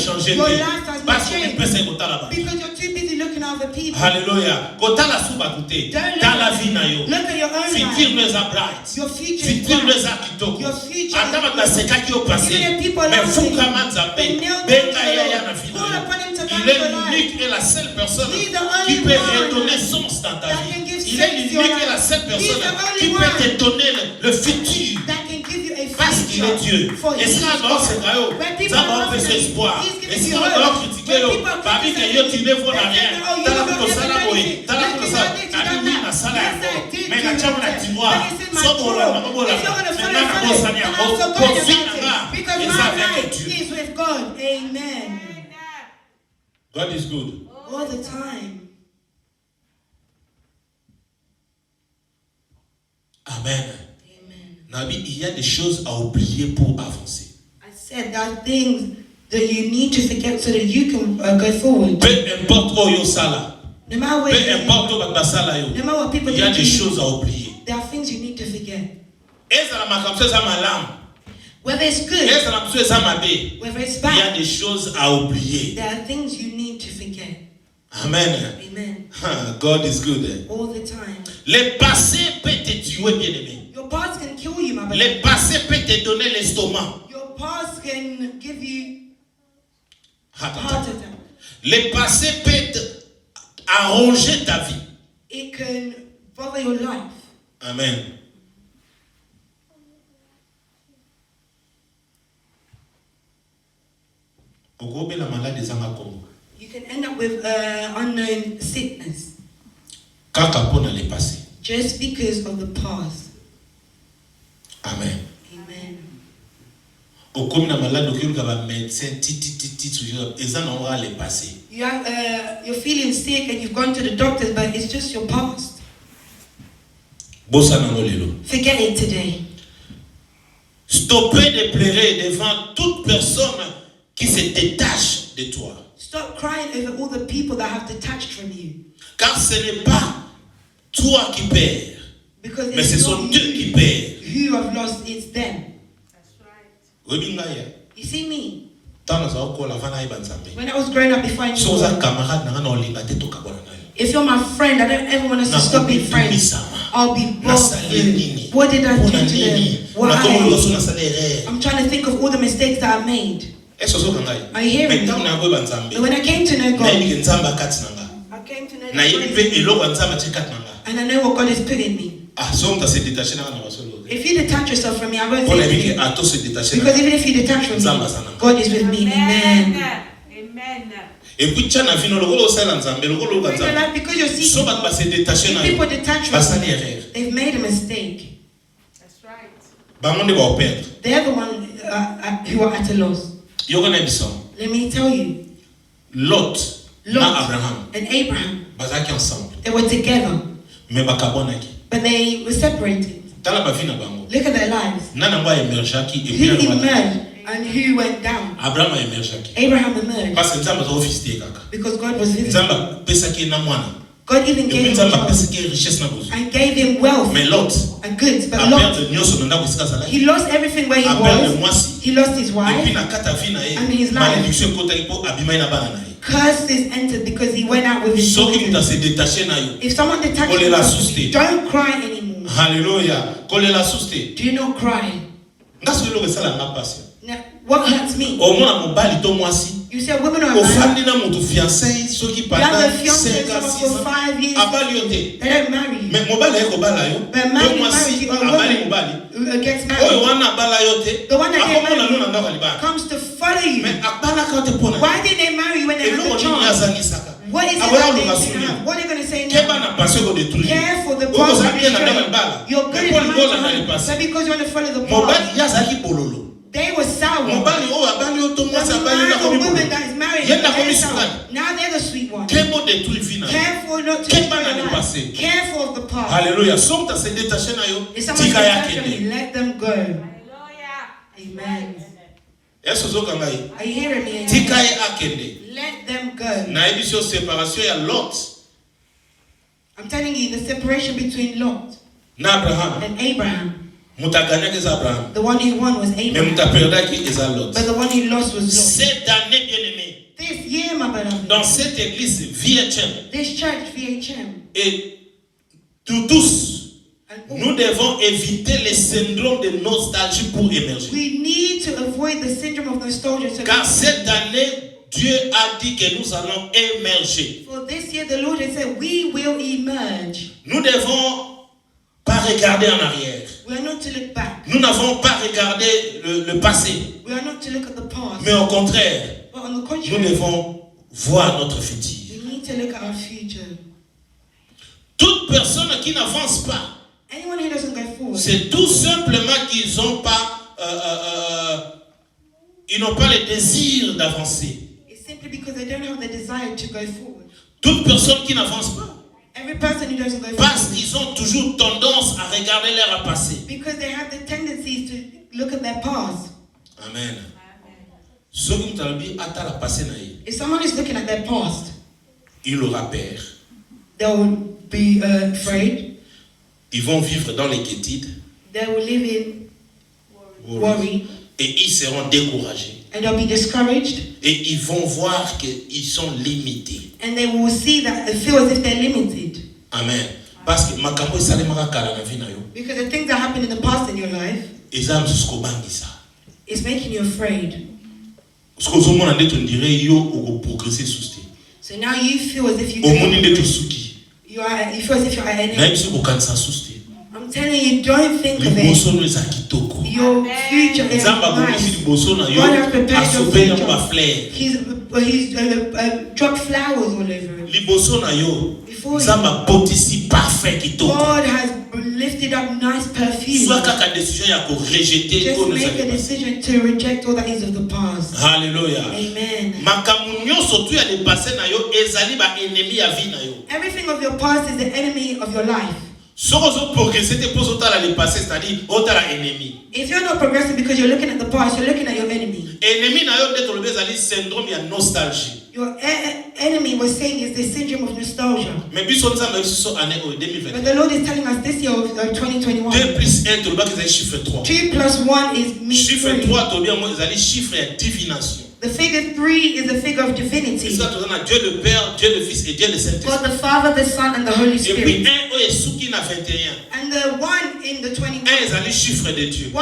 life has not changed. Because you're too busy looking at other people. Hallelujah. Look at your own life. Your future is bright. Your future is bright. Even if people are laughing, they kneel down to the Lord. Call upon him to manage your life. He's the only one that can give sense to your life. He's the only one that can give you a future for you. When people are laughing, he's giving you hope. When people are criticizing, they say, oh, you don't get anything. Like you done this, you done that. Yes, I did do that. But it's in my drawer. If you're going to follow, then I'm so glad about it. Because my life is with God. Amen. God is good. All the time. Amen. Nabi, il y a des choses à oublier pour avancer. I said there are things that you need to forget so that you can go forward. Peu importe où yo sala. No matter where. Peu importe où va sala yo. No matter what people do. Il y a des choses à oublier. There are things you need to forget. Eza la makamse za malam. Whether it's good. Eza la mse za mabe. Whether it's bad. Il y a des choses à oublier. There are things you need to forget. Amen. Amen. God is good. All the time. Le passé peut te tuer, bien-aimé. Your past can kill you, my beloved. Le passé peut te donner l'estomac. Your past can give you heart attack. Le passé peut arranger ta vie. It can bother your life. Amen. You can end up with unknown sickness. Just because of the past. Amen. Amen. You're feeling sick and you've gone to the doctors, but it's just your past. Forget it today. Stoppez de pleurer devant toute personne qui se détache de toi. Stop crying over all the people that have detached from you. Car ce n'est pas toi qui perds, because mais ce sont eux qui perdent. Who have lost, it's them. That's right. You see me? When I was growing up before I knew God, if you're my friend, I don't ever want us to stop being friends. I'll be bothered. What did I do to them? Why? I'm trying to think of all the mistakes that I made. Are you hearing me? But when I came to know God, I came to know God, and I know what God has put in me. If you detach yourself from me, I won't say anything. Because even if you detach from me, God is with me. Amen. Amen. Because you're seeking God, if people detach from you, they've made a mistake. That's right. They're the one who are at a loss. Let me tell you. Lot and Abraham, they were together, but they were separated. Look at their lives. Who emerged and who went down? Abraham emerged. Because God was with him. God even gave him child and gave him wealth and goods. But Lot, he lost everything where he was. He lost his wife and his life. Curses entered because he went out with his children. If someone detaches himself from you, don't cry anymore. Hallelujah. Do not cry. Now, what hurts me? You say women are married. You have a fiancé for 5 years. They don't marry you. But a man who marries you, or a woman who gets married, the one that they marry comes to follow you. Why did they marry you when they had the chance? What is it that they didn't have? What are they going to say now? Care for the path that they show. You're good in mind, but because you want to follow the path. They were sour. The man or woman that is married, they're sour. Now they're the sweet ones. Careful not to destroy your life. Careful of the past. Hallelujah. If someone detached from you, let them go. Amen. Are you hearing me? Let them go. I'm telling you, the separation between Lot and Abraham. The one who won was Abraham. But the one who lost was Lot. Cette année, bien-aimé, This year, my beloved, dans cette église VHM, this church, VHM, et tous, nous devons éviter les syndromes de nostalgie pour émerger. We need to avoid the syndrome of nostalgia. Car cette année, Dieu a dit que nous allons émerger. For this year, the Lord has said, we will emerge. Nous devons pas regarder en arrière. We are not to look back. Nous n'avons pas regardé le passé. We are not to look at the past. Mais au contraire, But on the contrary, nous devons voir notre futur. we need to look at our future. Toute personne qui n'avance pas, Anyone who doesn't go forward, c'est tout simplement qu'ils n'ont pas, ils n'ont pas le désir d'avancer. it's simply because they don't have the desire to go forward. Toute personne qui n'avance pas, Every person who doesn't go parce forward, qu'ils ont toujours tendance à regarder leur passé. because they have the tendencies to look at their past. Amen. Ceux qui m'ont dit attends la passé naïe, If someone is looking at their past, il aura peur. they will be afraid. Ils vont vivre dans l'inquiétude. They will live in worry. Et ils seront découragés. And they'll be discouraged. Et ils vont voir qu'ils sont limités. And they will see that they feel as if they're limited. Amen. Parce que makambo esalemaka kala na vie na yo. Because the things that happened in the past in your life, Eza msusko bangisa. it's making you afraid. Sko zomona ndeto ndire yo oko progresser suste. So now you feel as if you Omoni ndeto suki. you feel as if you're an Na enemy. biso kokanisa suste. I'm telling you, don't think of it. Liboso no eza kitoko. Your future is Nzamba bonisi nice. liboso na yo. God has prepared your Asopenya future. ba fleur. He's dropped flowers all over it. Liboso na yo. Before you, Nzamba botisi parfait kitoko. God has lifted up nice perfume. Soit kaka décision ya ko rejeter Just ko make a decision to reject all that is of the past. Hallelujah. Amen. Makambo nyonso tu ya dépassé na yo ezali ba ennemi ya vie na yo. Everything of your past is the enemy of your life. Soko zo progresser te pose otala le passé, c'est-à-dire otala ennemi. If you're not progressing because you're looking at the past, you're looking at your enemy. Ennemi na yo nde tolobe ezali syndrome ya nostalgie. Your enemy was saying is the syndrome of nostalgia. Mais puis son année 2020. But the Lord is telling us this year of 2021. 2 plus 1 tu le chiffre 3. 2 plus 1 is chiffre 3 tu bien moi ils chiffre divination. The figure 3 is a figure of divinity. C'est ça tu as Dieu le Père, Dieu le Fils et Dieu le Saint-Esprit. God the Father, the Son and the Holy Spirit. Et puis 1 est souki na 21. And the 1 in the 21. 1 est chiffre de Dieu.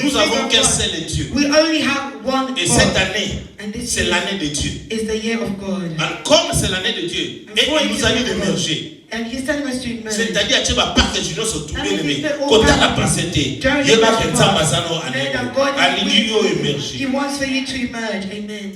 Nous avons qu'un seul Dieu. We only have one God. Et cette année c'est l'année de Dieu. Is the year of God. And comme c'est l'année de Dieu, et il nous a dit d'émerger. And he's telling us to emerge. C'est-à-dire tu vas pas que tu nous sois tout bien quand tu as passé il y a pas que ça va s'en aller. He wants for you to emerge. Amen.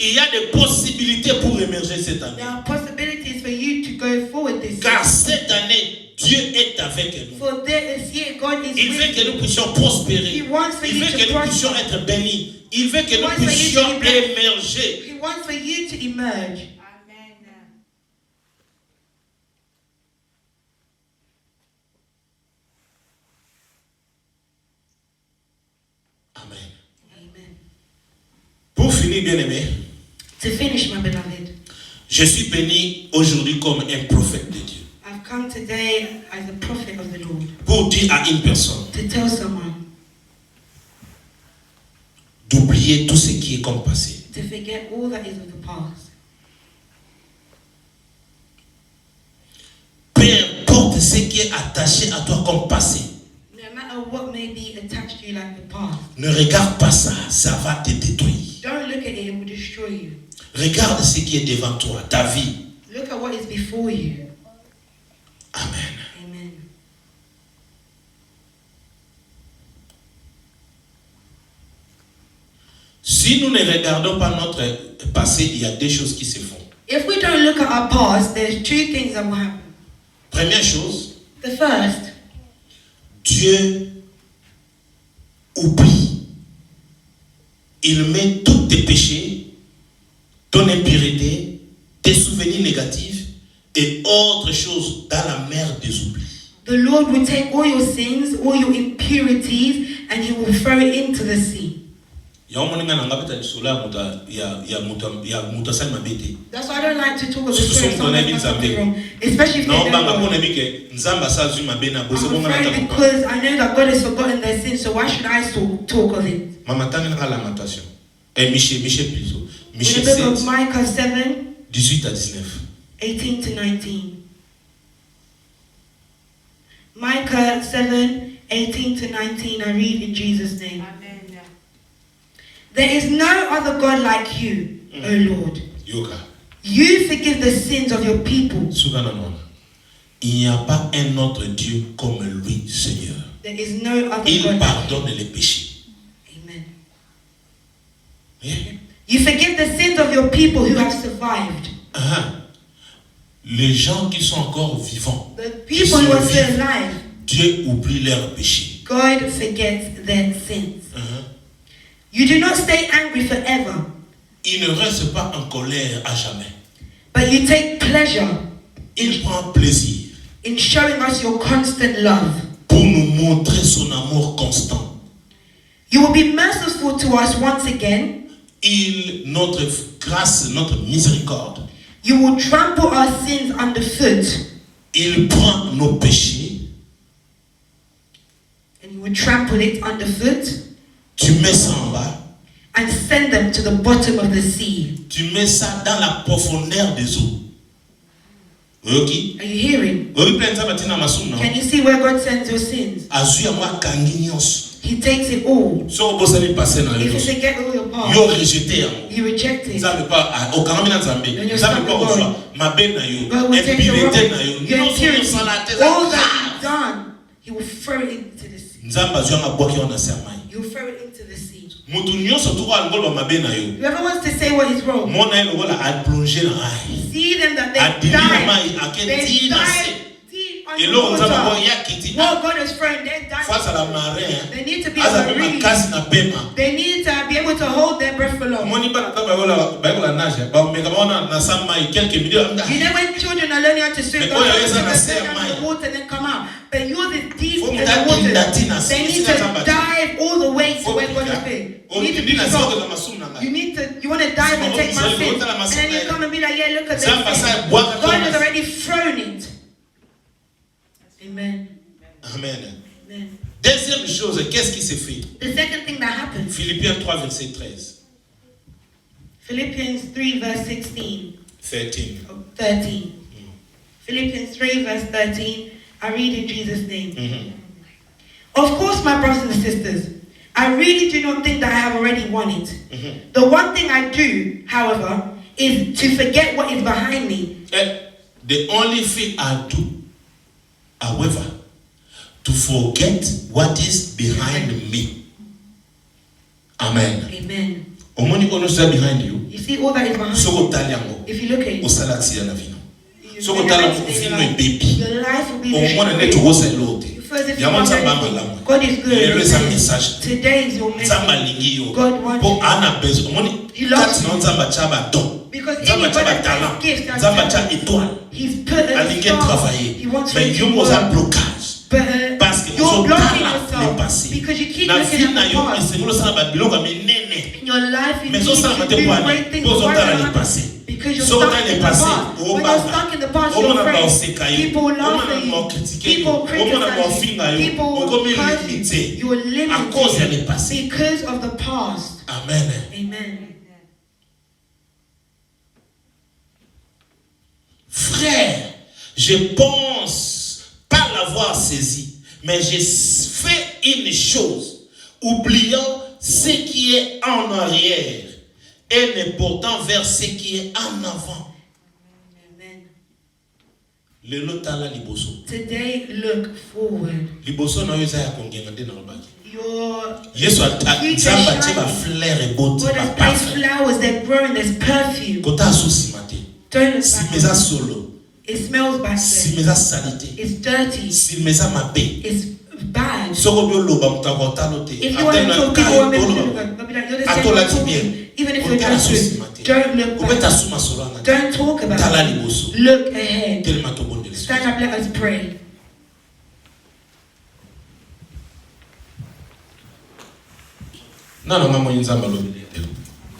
Il y a des possibilités pour émerger cette année. There are possibilities for you to go forward this year. Car cette année, Dieu est avec nous. For this year, God is Il veut que nous puissions prospérer. He wants for Il you veut to que nous prosper. puissions être bénis. Il veut que He nous wants for you to puissions emerge. émerger. He wants for you to emerge. Amen. Amen. Pour finir, bien-aimé, To finish, my beloved, je suis béni aujourd'hui comme un prophète de Dieu. I've come today as a prophet of the Lord Pour dire à une personne to tell someone d'oublier tout ce qui est comme passé. to forget all that is of the past. Peu importe ce qui est attaché à toi comme passé. No matter what may be attached to you like the past, Ne regarde pas ça, ça va te détruire. don't look at it, it will destroy you. Regarde ce qui est devant toi, ta vie. Look at what is before you. Amen. Amen. Si nous ne regardons pas notre passé, il y a des choses qui se font. If we don't look at our past, there's 2 things that will happen. Première chose, The first, Dieu oublie. Il met tous tes péchés, ton impureté, tes souvenirs négatifs et autres choses dans la mer des oublis. the Lord will take all your sins, all your impurities, and He will throw it into the sea. That's why I don't like to talk of the spirit of something wrong, especially if they don't know. I'm afraid because I know that God has forgotten their sins, so why should I talk of it? Michée plutôt. In the book of Micah 7, 18 à 19. 18 to 19. Micah 7, 18 to 19, I read in Jesus' name. Amen. There is no other God like you, O Lord. Yoga. You forgive the sins of your people. Il n'y a pas un autre Dieu comme lui, Seigneur. There is no other Il God like pardonne les péchés. you. Amen. Yeah. You forgive the sins of your people who have survived. Les gens qui sont encore vivants, The people who are still alive, Dieu oublie leurs péchés. God forgets their sins. You do not stay angry forever, Il ne reste pas en colère à jamais. but you take pleasure Il prend plaisir in showing us your constant love. pour nous montrer son amour constant. You will be merciful to us once again. Notre grâce, notre miséricorde, You will trample our sins underfoot, il prend nos péchés, and you will trample it underfoot tu mets ça en bas, and send them to the bottom of the sea. tu mets ça dans la profondeur des eaux. Okay? Are you hearing? Can you see where God sends your sins? He takes it all. If you forget all your past, you reject it. God will take your impurity. All that you've done, He will throw it into the sea. He will throw it into the sea. Whoever wants to say what is wrong, see them that they died. They died deep under the water. What God has thrown, they died. They need to be able to read. They need to be able able to hold their breath for long. You know when children are learning how to swim, they'll go in the water and then come out. But yours is deep in the water. They need to dive all the way to where God is been. You need to be strong. You want to dive and take my sin. And then you come and be like, yeah, look at that. God has already thrown it. Amen. Amen. Amen. Deuxième chose, qu'est-ce qui s'est fait? The second thing that happened. Philippiens 3, verset 13. Philippians 3, verse 16. 13. 13. Philippians 3, verse 13. I read in Jesus' name. Of course, my brothers and sisters, I really do not think that I have already won it. The one thing I do, however, is to forget what is behind me. The only thing I do, however, to forget what is behind me. Amen. Amen. Behind you. You see all that is behind you. If you look at it, your life will be destroyed. God is good. Today is your message. God wants you. He loves you. Because anybody that has gifts, He's put a star. He wants you to work. But you're blocking yourself because you keep looking at the past. In your life, you need to do great things. Because you're stuck in the past. When you're stuck in the past, you're afraid. People laugh at you. People criticize you. People curse you. You're limited because of the past. Amen. Amen. Frère, je pense pas l'avoir saisi, mais j'ai fait une chose, oubliant ce qui est en arrière et ne portant vers ce qui est en avant. Amen. Le lotala liboso. Today, look forward. Liboso na yoza ya kongenga de na lobaki. Yes, God has placed flowers that grow and there's perfume. Don't look back. It smells bad. It's dirty. It's bad. If you want to talk, people want to look. Even if you're just don't look back. Don't talk about it. Look ahead. Stand up, let us pray.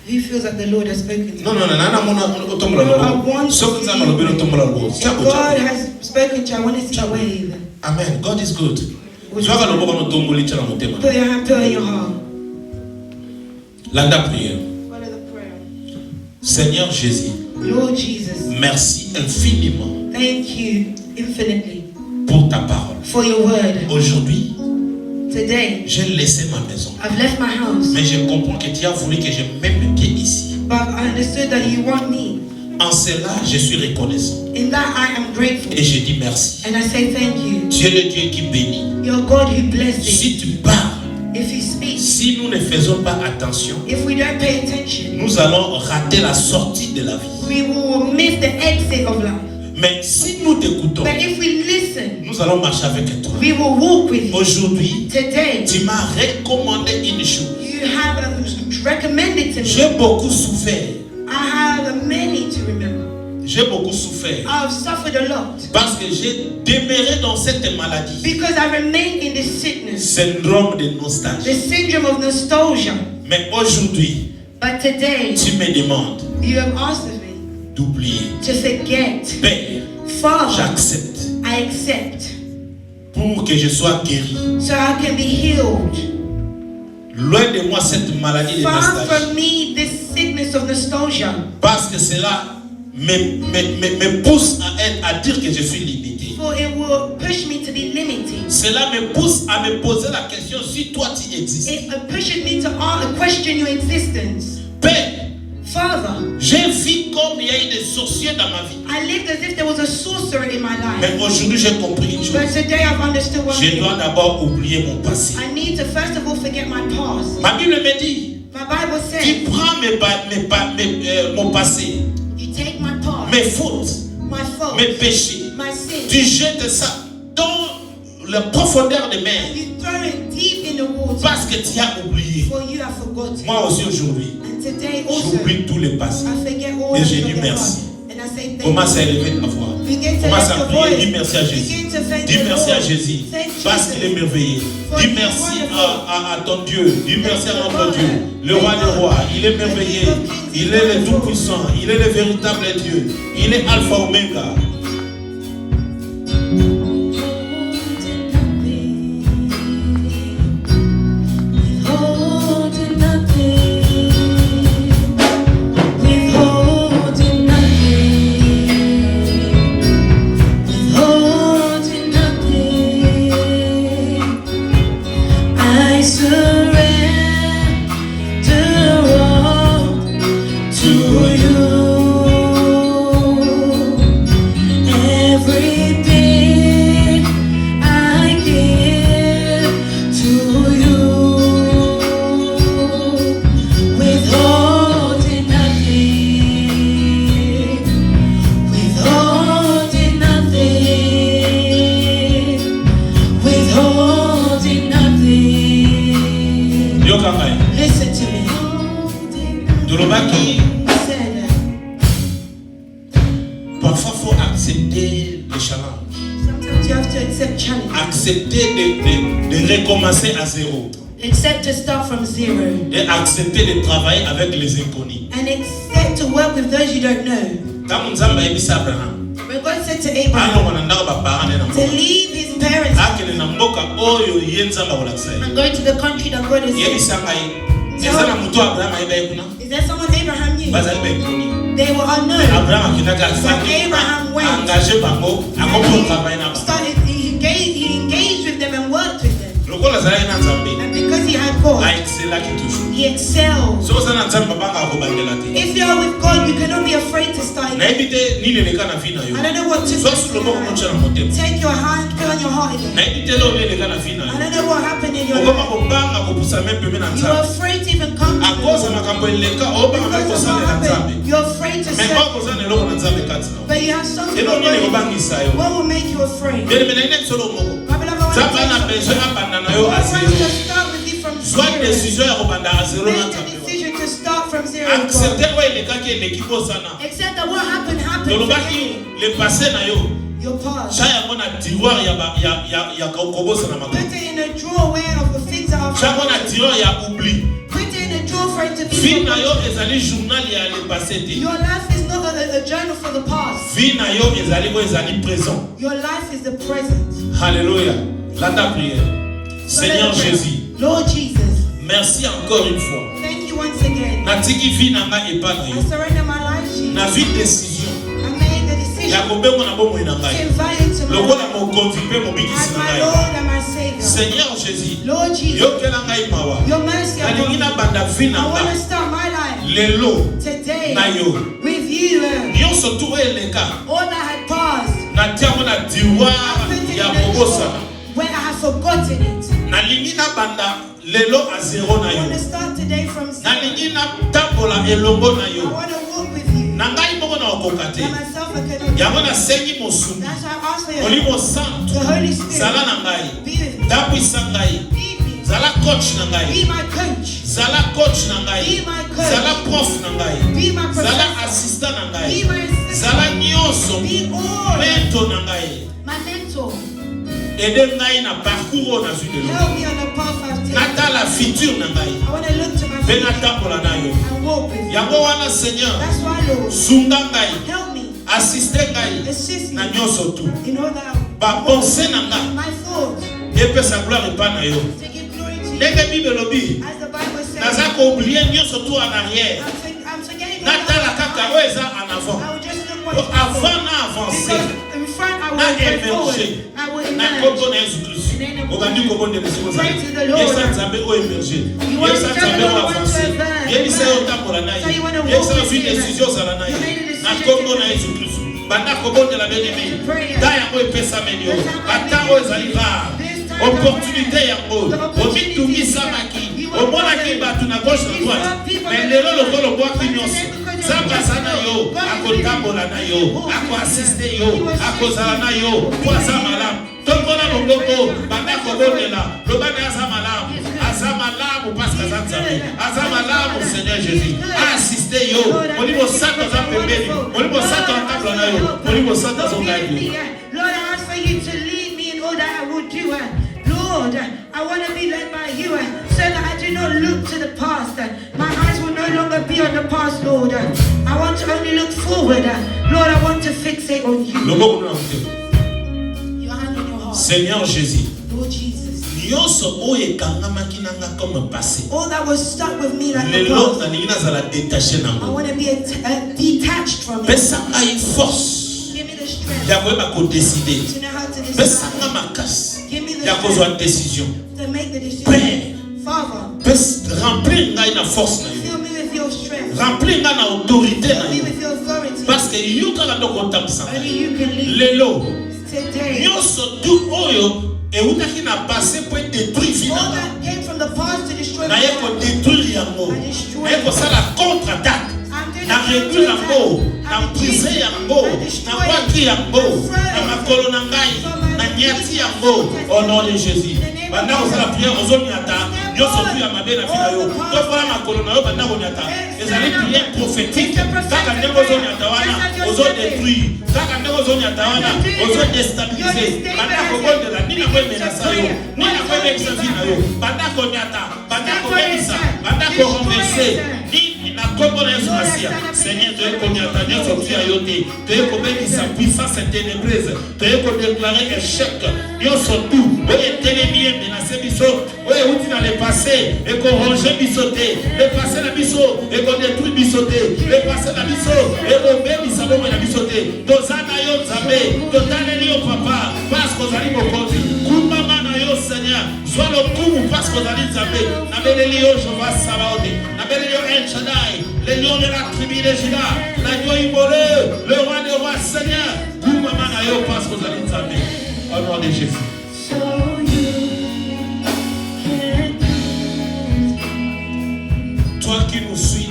Who feels that the Lord has spoken to you? No. God has spoken to you. I want to see a wave. Amen. God is good. Put your hand on your heart. Landa prière. Follow the prayer. Seigneur Jésus. Lord Jesus. Merci infiniment. Thank you infinitely. Pour ta parole. For your word. Aujourd'hui. Today, j'ai laissé ma maison. I've left my house. Mais je comprends que tu as voulu que je mette mes pieds ici. But I understood that you want me. En cela, je suis reconnaissant. In that I am grateful. Et je dis merci. And I say thank you. Tu es le Dieu qui bénit. You're God who blesses. Si tu parles, if you speak, si nous ne faisons pas attention, if we don't pay attention, nous allons rater la sortie de la vie. We will miss the exit of life. Mais si nous t'écoutons, but if we listen, nous allons marcher avec toi. We will walk with you. Aujourd'hui, today, tu m'as recommandé une chose. You have recommended to me. J'ai beaucoup souffert. I have many to remember. J'ai beaucoup souffert. I've suffered a lot. Parce que j'ai demeuré dans cette maladie. Because I remained in this sickness. Syndrome de nostalgie. The syndrome of nostalgia. Mais aujourd'hui, but today, tu me demandes. You have asked of me. D'oublier. To forget. Père, Father, j'accepte. I accept. Pour que je sois guéri. So I can be healed. Loin de moi cette maladie de nostalgie. Far from me this sickness of nostalgia. Parce que cela me pousse à dire que je suis limité. For it will push me to be limited. Cela me pousse à me poser la question si toi tu existes. It pushes me to question your existence. Père, Father, j'ai vu comme il y a eu des sorciers dans ma vie. I lived as if there was a sorcerer in my life. Mais aujourd'hui j'ai compris une chose. But today I've understood one thing. Je dois d'abord oublier mon passé. I need to first of all forget my past. Ma Bible me dit. My Bible says. Tu prends mon passé. You take my past. Mes fautes. My faults. Mes péchés. My sins. Tu jettes ça dans la profondeur des mers. You throw it deep in the water. Parce que tu as oublié. For you have forgotten. Moi aussi aujourd'hui, j'oublie tous les passés. Et j'ai dit merci. Commence à élever ta voix. Commence à prier. Dis merci à Jésus. Dis merci à Jésus. Parce qu'il est merveilleux. Dis merci à ton Dieu. Dis merci à notre Dieu. Le roi des rois. Il est merveilleux. Il est le tout-puissant. Il est le véritable Dieu. Il est Alpha Omega. Listen to me. Parfois, il faut accepter les challenges. Sometimes you have to accept challenge. Accepter de recommencer à zéro. Accept to start from zero. Et accepter de travailler avec les inconnus. And accept to work with those you don't know. Quand Nzamba yebisa Abraham, when God said to Abraham to leave his parents and go to the country that God has said. Is there someone Abraham knew? They were unknown. So Abraham went. He engaged with them and worked with them. And because he had God, he excelled. If you are with God, you cannot be afraid to start. I don't know what to do. Take your hand, put on your heart again. I don't know what happened in your life. You are afraid to even come to God. You're afraid to serve. But you have something already. What will make you afraid? Soit décision ya kobanda à zéro na accepter wa elekaki elekipo sana. Accept that what happened. Le passé na yo. Your past. Chaya mona tiroir ya kokobosa na makoko. Put it in a drawer of the things that are. Chaya mona tiroir ya oubli. Put it in a drawer for it to be. Vie na yo ezali journal ya le passé te. Your life is not a journal for the past. Vie na yo ezali présent. Your life is the present. Hallelujah. Landa prière. Seigneur Jésus. Lord Jesus. Merci encore une fois. Thank you once again. Natiki vie nanga epana yo. I surrender my life to you. Na vie décision. I made the decision. Ya kobengo na bomo inanga. To invite you to my life. Lokola mo konvipe mo bikisi na my Lord and my Savior. Seigneur Jésus. Lord Jesus. Yo kelanga imawa. Your mercy upon me. Na banda vie nanga. I want to start my life. Lelo. Today. Na yo. With you. Nyonso tu eleka. All that had passed. Na tiamo na diwa ya kobosa. When I have forgotten it. Na lingina banda lelo a zero na yo. I want to start today from zero. Na lingina tambola elongo na yo. I want to walk with you. Na ngai moko na okokate. Myself I cannot. Yango na sengi mosumu. That's why I ask for your Olimo santo. The Holy Spirit. Zala na ngai. Be with me. Dapuisa ngai. Be me. Zala coach na ngai. Be my coach. Zala coach na ngai. Be my coach. Zala prof na ngai. Be my professor. Zala assistant na ngai. Be my assistant. Zala nyonso. Be all. Mentor na ngai. My mentor. Aider ngai na parcours na vie de l'eau. Help me on the path I've taken. Nata la future na ngai. I want to look to my future. Benatambola na yo. And walk with you. Yango wana Seigneur. That's why, Lord. Sunga ngai. Help me. Assister ngai. Assist me. Na nyonso tu. In all that. Ba penser na ngai. My thoughts. Epesa gloire epa na yo. To give glory to you. Ndenge Bible lobi. As the Bible says. Naza ko oublier nyonso tu en arrière. I'm forgetting. Natala kaka oyo eza en avant. I will just look what is Avant na avancer. In front I will Na go forward. émerger. I will Na emerge. kombo na Yesu Kristo. Ogandi kobonde lesiko za. Pray to the Lord. Yesa nzambe o émerger. Yesa nzambe o avancer. Yebisa yo tambola na ye. Yesa yo fi décision zala na ye. Na kombo na Yesu Kristo. Banda kobonde la bien-aimée. Da yango epesa menyo. Batango ezali rare. Opportunité yango. Omitungisa maki. Omonaki bato na gauche na droite. Mais lelo lokolo bwaki nyonso. Zamba sana yo. Akotambola na yo. Ako assiste yo. Akozala na yo. Poisa malamu. Tokona loboko. Banda kobondela. Lobana aza malamu. Aza malamu. malamu parce que aza malamu Seigneur Jésus. Assistez yo. Olibo sata za pembeni. Olibo sata akabla na yo. Olibo sata zo ngadi. Lord, I ask for you to lead me in all that I will do. Lord, I want to be led by you so that I do not look to the past. My eyes will no longer be on the past, Lord. I want to only look forward. Lord, I want to fixate on you. Your hand on your heart. Seigneur Jésus. Lord Jesus. All that was stuck with me like the past. I want to be detached from it. Give me the strength to know how to decide. Give me the strength to make the decision. Father, remplir na force na fill me with your strength. Remplir na autorité na fill me with your authority. Parce que yuka la ndo kontamisa. Only you can lead. Lelo. Today. Nyoso tu oyo e utaki na passé pour détruire All finalement. that came from the past to destroy Na yeko détruire yango. Na yeko sala contre-attaque. Na réduire yango, na briser yango, na battre yango, na makolo na ngai, na nyati yango au nom de Jésus. Banda osala prière ozonyata, nyoso tu ya mabe na fila yo. To fala makolo na yo banda onyata. Ezali prière prophétique. Kaka ndeko ozonyata wana, ozo détruire. Kaka ndeko ozonyata wana, ozo déstabiliser. Banda kobondela nini ko menasa yo. Nini ko menasa vina yo. Banda konyata, banda kobebisa, banda ko renverser. Na kombo na Yesu Masia. Seigneur, tu es konyata nyoso tu ya yote. Tu es kobebisa puissance ténébreuse. Tu es ko déclarer échec. Nyoso tu, oye télémie menacé biso, oye outi dans le passé et qu'on range bisoté. Le passé la biso et qu'on détruit bisoté. Le passé la biso et qu'on bebisa bon na bisoté. Tozana yo nzambe, totaleli yo papa parce qu'on ali mokonzi. Kumba na yo Seigneur, soit le coup parce qu'on ali nzambe. Na beleli yo Jehova Sabaoth. Na beleli yo El Shaddai, le lion de la tribu de Juda, l'agneau immolé, le roi des rois Seigneur. Kumba na yo parce qu'on ali nzambe. Au nom de Jésus. Toi qui nous suis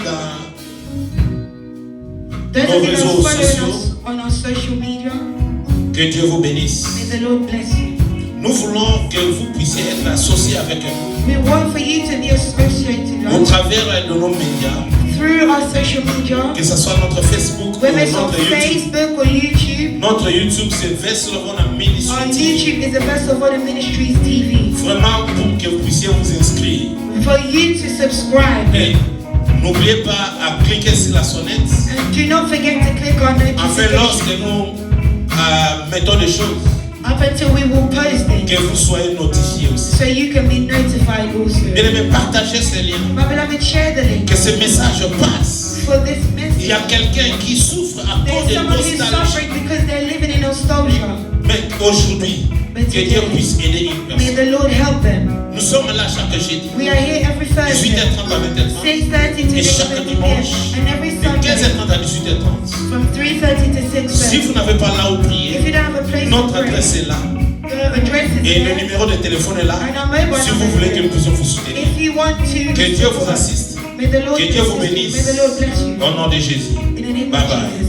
dans nos réseaux sociaux, que Dieu vous bénisse. Nous voulons que vous puissiez être associés avec nous au travers de nos médias. Through our social media, que ce soit notre Facebook ou Facebook or YouTube. Notre YouTube c'est Vessel of Honor Ministries. On YouTube is the Vessel of Honor Ministries TV. Vraiment pour que vous puissiez vous inscrire. For you to subscribe. Et n'oubliez pas à cliquer sur la sonnette. And do not forget to click on notification. Enfin lorsque nous mettons des choses. Up until we will post it. Que vous soyez notifiés aussi. So you can be notified also. Bien-aimés, partagez ces liens. My beloved, share the link. Que ce message passe. For this message. Il y a quelqu'un qui souffre à cause de nostalgie. Because they're living in nostalgia. Mais aujourd'hui, que Dieu puisse aider une personne. May the Lord help them. Nous sommes là chaque jeudi. We are here every Thursday. 18h30 à 20h30. 6:30 to 8:30. Et chaque dimanche. And every De Sunday. 15h30 à 18h30. From 3:30 to 6:30. Si vous n'avez pas là où prier, if you don't have a place notre to pray, adresse est là. Et le numéro de téléphone est là. Si vous voulez que nous puissions vous soutenir. Que Dieu vous assiste. Que Dieu vous bénisse. Au nom de Jésus. Bye bye.